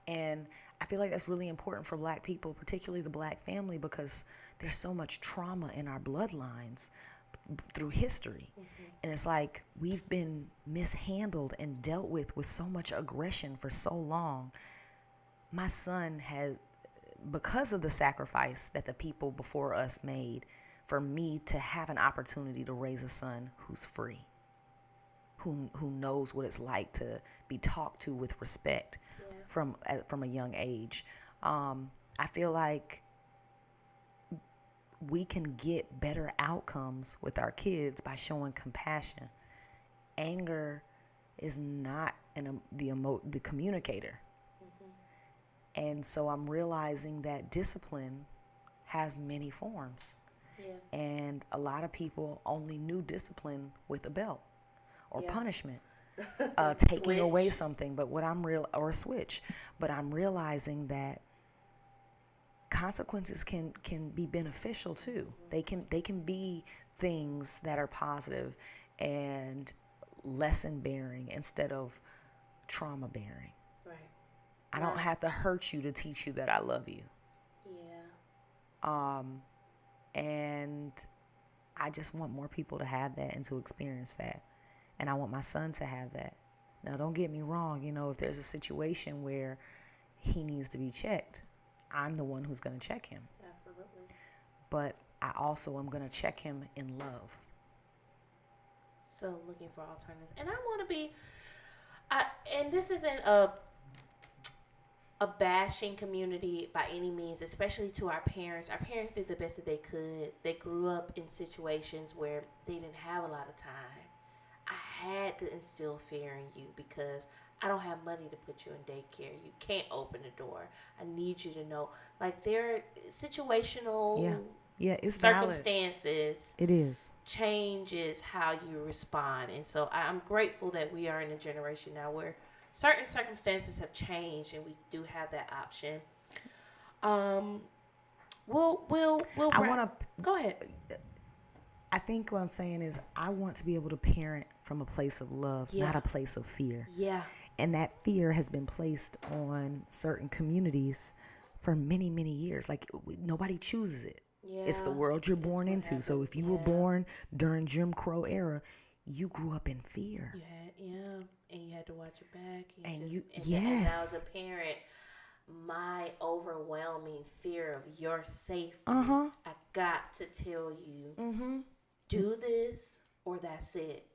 And I feel like that's really important for Black people, particularly the Black family, because there's so much trauma in our bloodlines through history. Mm-hmm. And it's like we've been mishandled and dealt with so much aggression for so long. my son has, because of the sacrifice that the people before us made, for me to have an opportunity to raise a son who's free, who knows what it's like to be talked to with respect from a young age. I feel like we can get better outcomes with our kids by showing compassion. Anger is not the communicator. And so I'm realizing that discipline has many forms. Yeah. And a lot of people only knew discipline with a belt or punishment, taking away something. But or a switch. But I'm realizing that consequences can be beneficial too. They can be things that are positive and lesson bearing instead of trauma bearing. Right. I don't have to hurt you to teach you that I love you. Yeah. And I just want more people to have that and to experience that. And I want my son to have that. Now, don't get me wrong. If there's a situation where he needs to be checked, I'm the one who's going to check him. Absolutely. But I also am going to check him in love. So looking for alternatives. And I want to be, and this isn't a bashing community by any means, especially to our parents. Our parents did the best that they could. They grew up in situations where they didn't have a lot of time. I had to instill fear in you because I don't have money to put you in daycare. You can't open the door. I need you to know. Like, there are situational it's circumstances. Valid. It is. Changes how you respond. And so I'm grateful that we are in a generation now where certain circumstances have changed and we do have that option. We'll I want to go ahead. I think what I'm saying is I want to be able to parent from a place of love, not a place of fear. Yeah. And that fear has been placed on certain communities for many, many years. Like, nobody chooses it. Yeah. It's the world you're born into. Happens. So if you were born during Jim Crow era, you grew up in fear. And you had to watch your back. And yes. And as a parent, my overwhelming fear of your safety, I got to tell you, do this or that's it.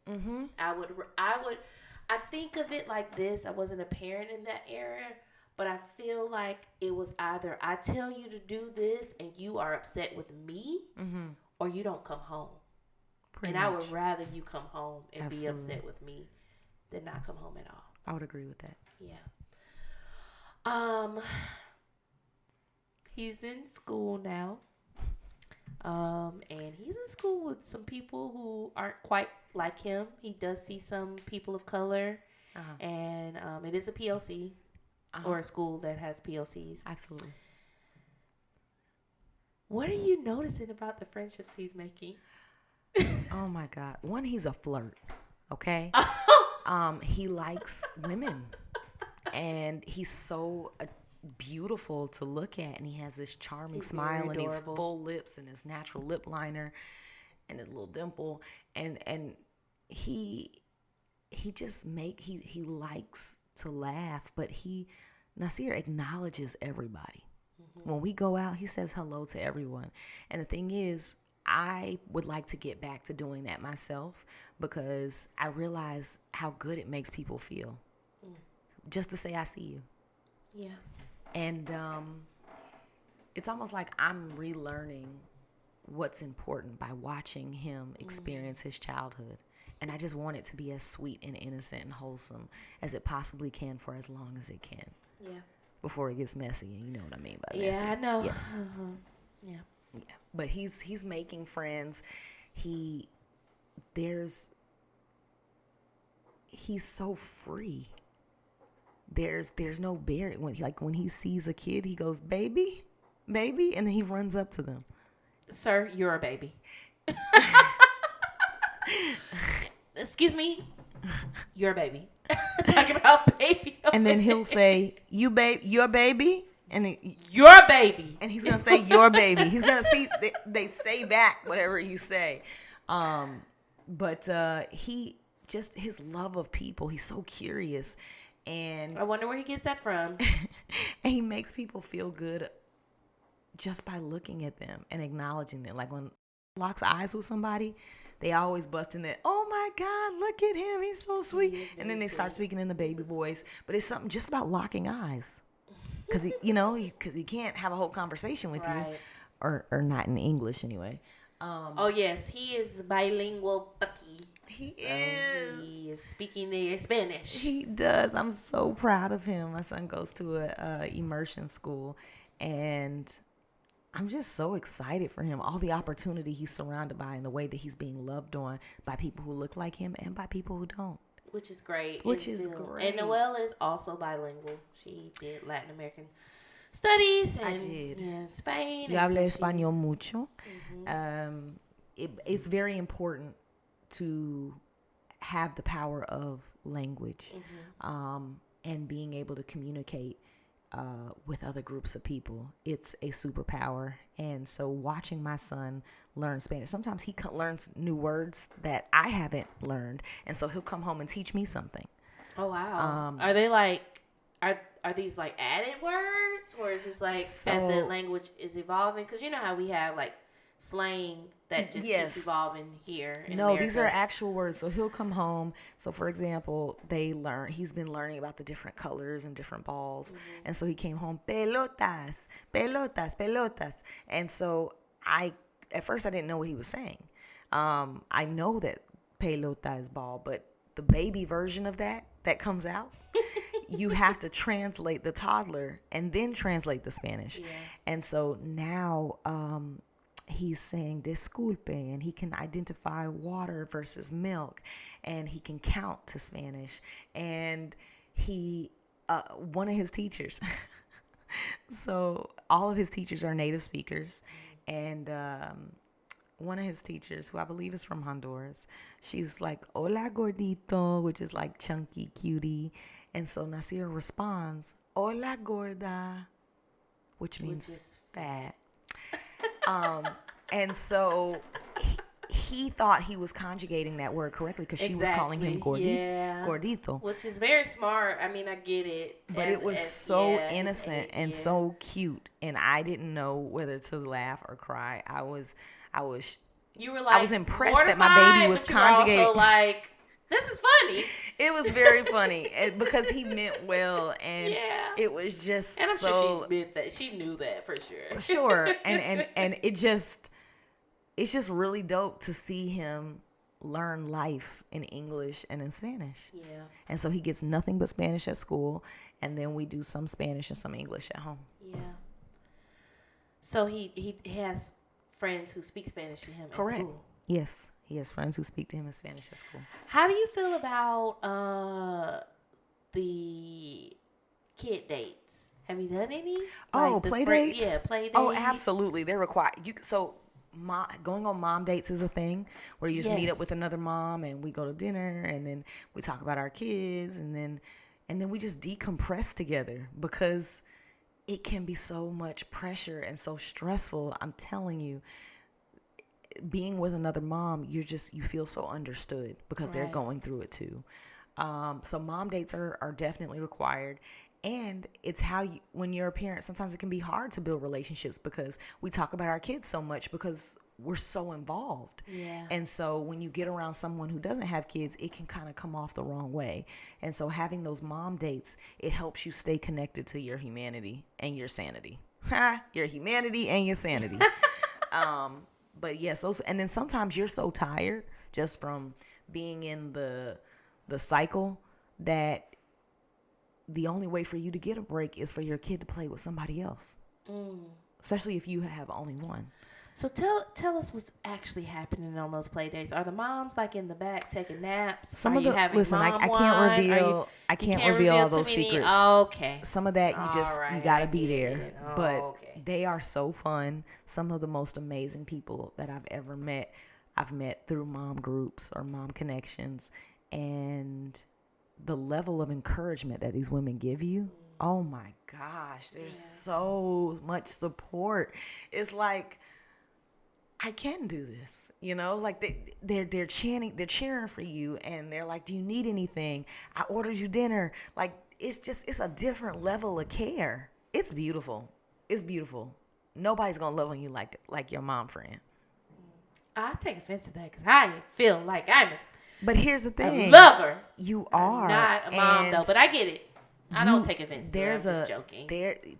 I think of it like this. I wasn't a parent in that era, but I feel like it was either I tell you to do this and you are upset with me, or you don't come home. Pretty much. I would rather you come home and be upset with me than not come home at all. I would agree with that. Yeah. He's in school now. And he's in school with some people who aren't quite like him. He does see some people of color. And it is a PLC or a school that has PLCs. Absolutely. What are you noticing about the friendships he's making? Oh my God. One, he's a flirt. Okay. He likes women, and he's so beautiful to look at, and he has this charming smile and his full lips and his natural lip liner and his little dimple, and he likes to laugh, but Nasir acknowledges everybody. When we go out, he says hello to everyone. And the thing is, I would like to get back to doing that myself, because I realize how good it makes people feel just to say I see you. Yeah. And it's almost like I'm relearning what's important by watching him experience his childhood. And I just want it to be as sweet and innocent and wholesome as it possibly can for as long as it can. Yeah. Before it gets messy, and you know what I mean by messy. Yeah, I know. Yes. Yeah. Yeah. But he's making friends. He's so free. There's no barrier. When he sees a kid, he goes, baby, and then he runs up to them. Sir, you're a baby. Excuse me, you're a baby. Talking about baby. And then he'll say, your baby. And you're a baby. And he's going to say, your baby. He's going to see, they say back whatever you say. But his love of people, he's so curious. And I wonder where he gets that from. and he makes people feel good just by looking at them and acknowledging them. Like when he locks eyes with somebody, they always bust in that, oh my God, look at him, he's so sweet. And then they start speaking in the baby voice. But it's something just about locking eyes. Because, he can't have a whole conversation with you. Or not in English anyway. Oh, yes, he is bilingual puppy. He is speaking the Spanish. He does. I'm so proud of him. My son goes to a immersion school, and I'm just so excited for him. All the opportunity he's surrounded by and the way that he's being loved on by people who look like him and by people who don't. Which is great. Great. And Noelle is also bilingual. She did Latin American studies. And, I did. Yeah, Spain. Yo hablo español mucho. It's very important to have the power of language and being able to communicate with other groups of people. It's a superpower. And so watching my son learn Spanish, sometimes he learns new words that I haven't learned. And so he'll come home and teach me something. Oh, wow. Are they like, are these like added words? Or is it like as the language is evolving? Because you know how we have like slang that just keeps evolving here in America. These are actual words. So he'll come home. So for example, he's been learning about the different colors and different balls. And so he came home, pelotas, pelotas, pelotas. And so at first I didn't know what he was saying. I know that pelota is ball, but the baby version of that comes out, you have to translate the toddler and then translate the Spanish. Yeah. And so now, he's saying disculpe, and he can identify water versus milk, and he can count to Spanish. And one of his teachers, so all of his teachers are native speakers, and one of his teachers, who I believe is from Honduras, she's like, hola gordito, which is like chunky cutie. And so Nasir responds, hola gorda, which means fat. And so he thought he was conjugating that word correctly because she was calling him gordito. Which is very smart. I mean, I get it. But it was so innocent and so cute. And I didn't know whether to laugh or cry. You were like, I was impressed that my baby was conjugating. Also like, this is funny. It was very funny because he meant well, and it was just. And I'm sure she meant that. She knew that for sure. Sure, and it's just really dope to see him learn life in English and in Spanish. Yeah. And so he gets nothing but Spanish at school, and then we do some Spanish and some English at home. Yeah. So he has friends who speak Spanish to him at school. Yes, he has friends who speak to him in Spanish at school. How do you feel about the kid dates? Have you done any? Play dates? Yeah, play dates. Oh, absolutely. They're required. Going on mom dates is a thing where you just meet up with another mom and we go to dinner and then we talk about our kids and then we just decompress together because it can be so much pressure and so stressful. I'm telling you, being with another mom, you feel so understood because they're going through it too. So mom dates are definitely required. And it's how when you're a parent, sometimes it can be hard to build relationships because we talk about our kids so much because we're so involved. Yeah. And so when you get around someone who doesn't have kids, it can kind of come off the wrong way. And so having those mom dates, it helps you stay connected to your humanity and your sanity. Your humanity and your sanity. But yes, and then sometimes you're so tired just from being in the cycle that the only way for you to get a break is for your kid to play with somebody else, especially if you have only one. So tell us what's actually happening on those play dates. Are the moms like in the back taking naps? Some of the I can't reveal all those secrets. Oh, okay. Some of that you gotta be there. But they are so fun. Some of the most amazing people that I've ever met, I've met through mom groups or mom connections, and the level of encouragement that these women give you. Oh my gosh, there's so much support. It's like, I can do this, like they're cheering for you, and they're like, do you need anything? I ordered you dinner. Like, it's a different level of care. It's beautiful. It's beautiful. Nobody's gonna love on you like your mom friend. I take offense to that because I feel like I'm But here's the a thing. lover. You I'm are not a mom though, but I get it. I don't take offense to it. I'm just joking.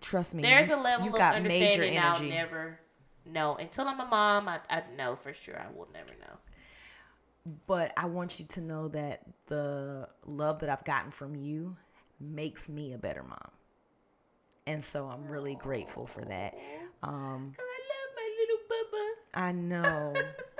Trust me. There's a level you've of got major understanding I'll energy. never know. Until I'm a mom, I know for sure I will never know. But I want you to know that the love that I've gotten from you makes me a better mom. And so I'm really grateful for that. I love my little bubba.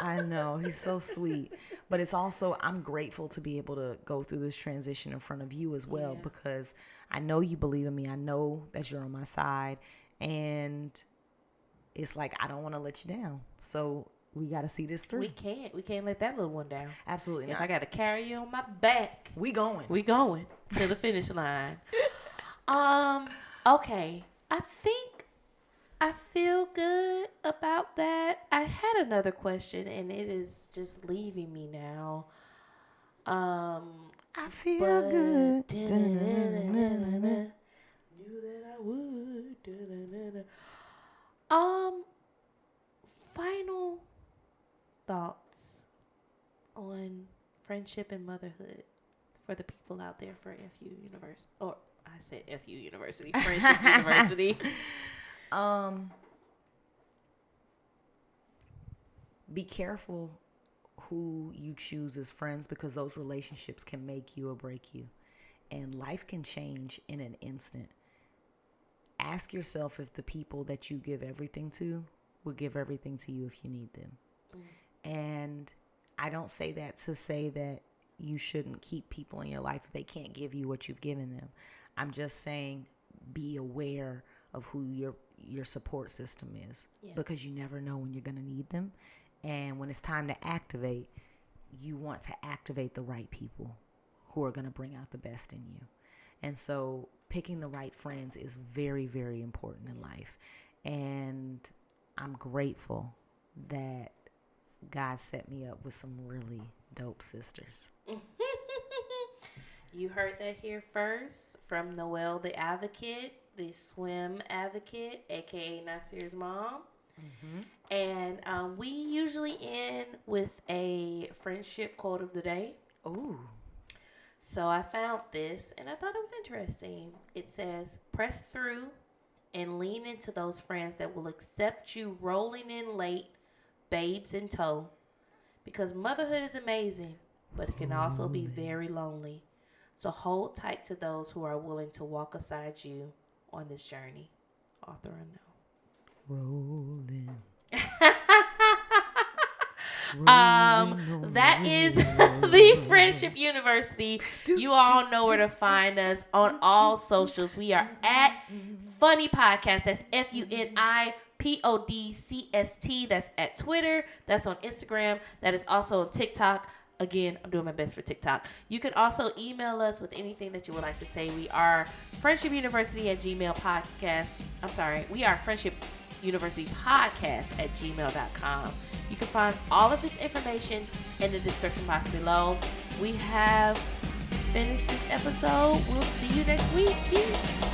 I know. He's so sweet. But it's also, I'm grateful to be able to go through this transition in front of you as well, because I know you believe in me. I know that you're on my side. And it's like, I don't want to let you down. So we got to see this through. We can't let that little one down. Absolutely not. If I got to carry you on my back, we going to the finish line. Okay. I think I feel good about that. I had another question and it is just leaving me now. I feel but good. knew that I would. Final thoughts on friendship and motherhood for the people out there for FU University, or I said FU University, Friendship University. Be careful who you choose as friends, because those relationships can make you or break you, and life can change in an instant. Ask yourself if the people that you give everything to will give everything to you if you need them. And I don't say that to say that you shouldn't keep people in your life if they can't give you what you've given them. I'm just saying be aware of who your support system is, because you never know when you're going to need them. And when it's time to activate, you want to activate the right people who are going to bring out the best in you. And so picking the right friends is very, very important in life. And I'm grateful that God set me up with some really dope sisters. You heard that here first from Noelle the Advocate, the swim advocate, aka Nasir's mom. And we usually end with a friendship quote of the day. Ooh. So I found this and I thought it was interesting. It says, press through and lean into those friends that will accept you rolling in late, babes in tow. Because motherhood is amazing, but it can also be very lonely. So hold tight to those who are willing to walk aside you on this journey. Author unknown. Rolling. That is the Friendship University. You all know where to find us on all socials. We are at Funny Podcast. That's FUNIPODCST. That's at Twitter. That's on Instagram. That is also on TikTok. Again, I'm doing my best for TikTok. You can also email us with anything that you would like to say. We are friendshipuniversity@gmail.com. I'm sorry. We are friendshipuniversitypodcast@gmail.com. You can find all of this information in the description box below. We have finished this episode. We'll see you next week. Peace.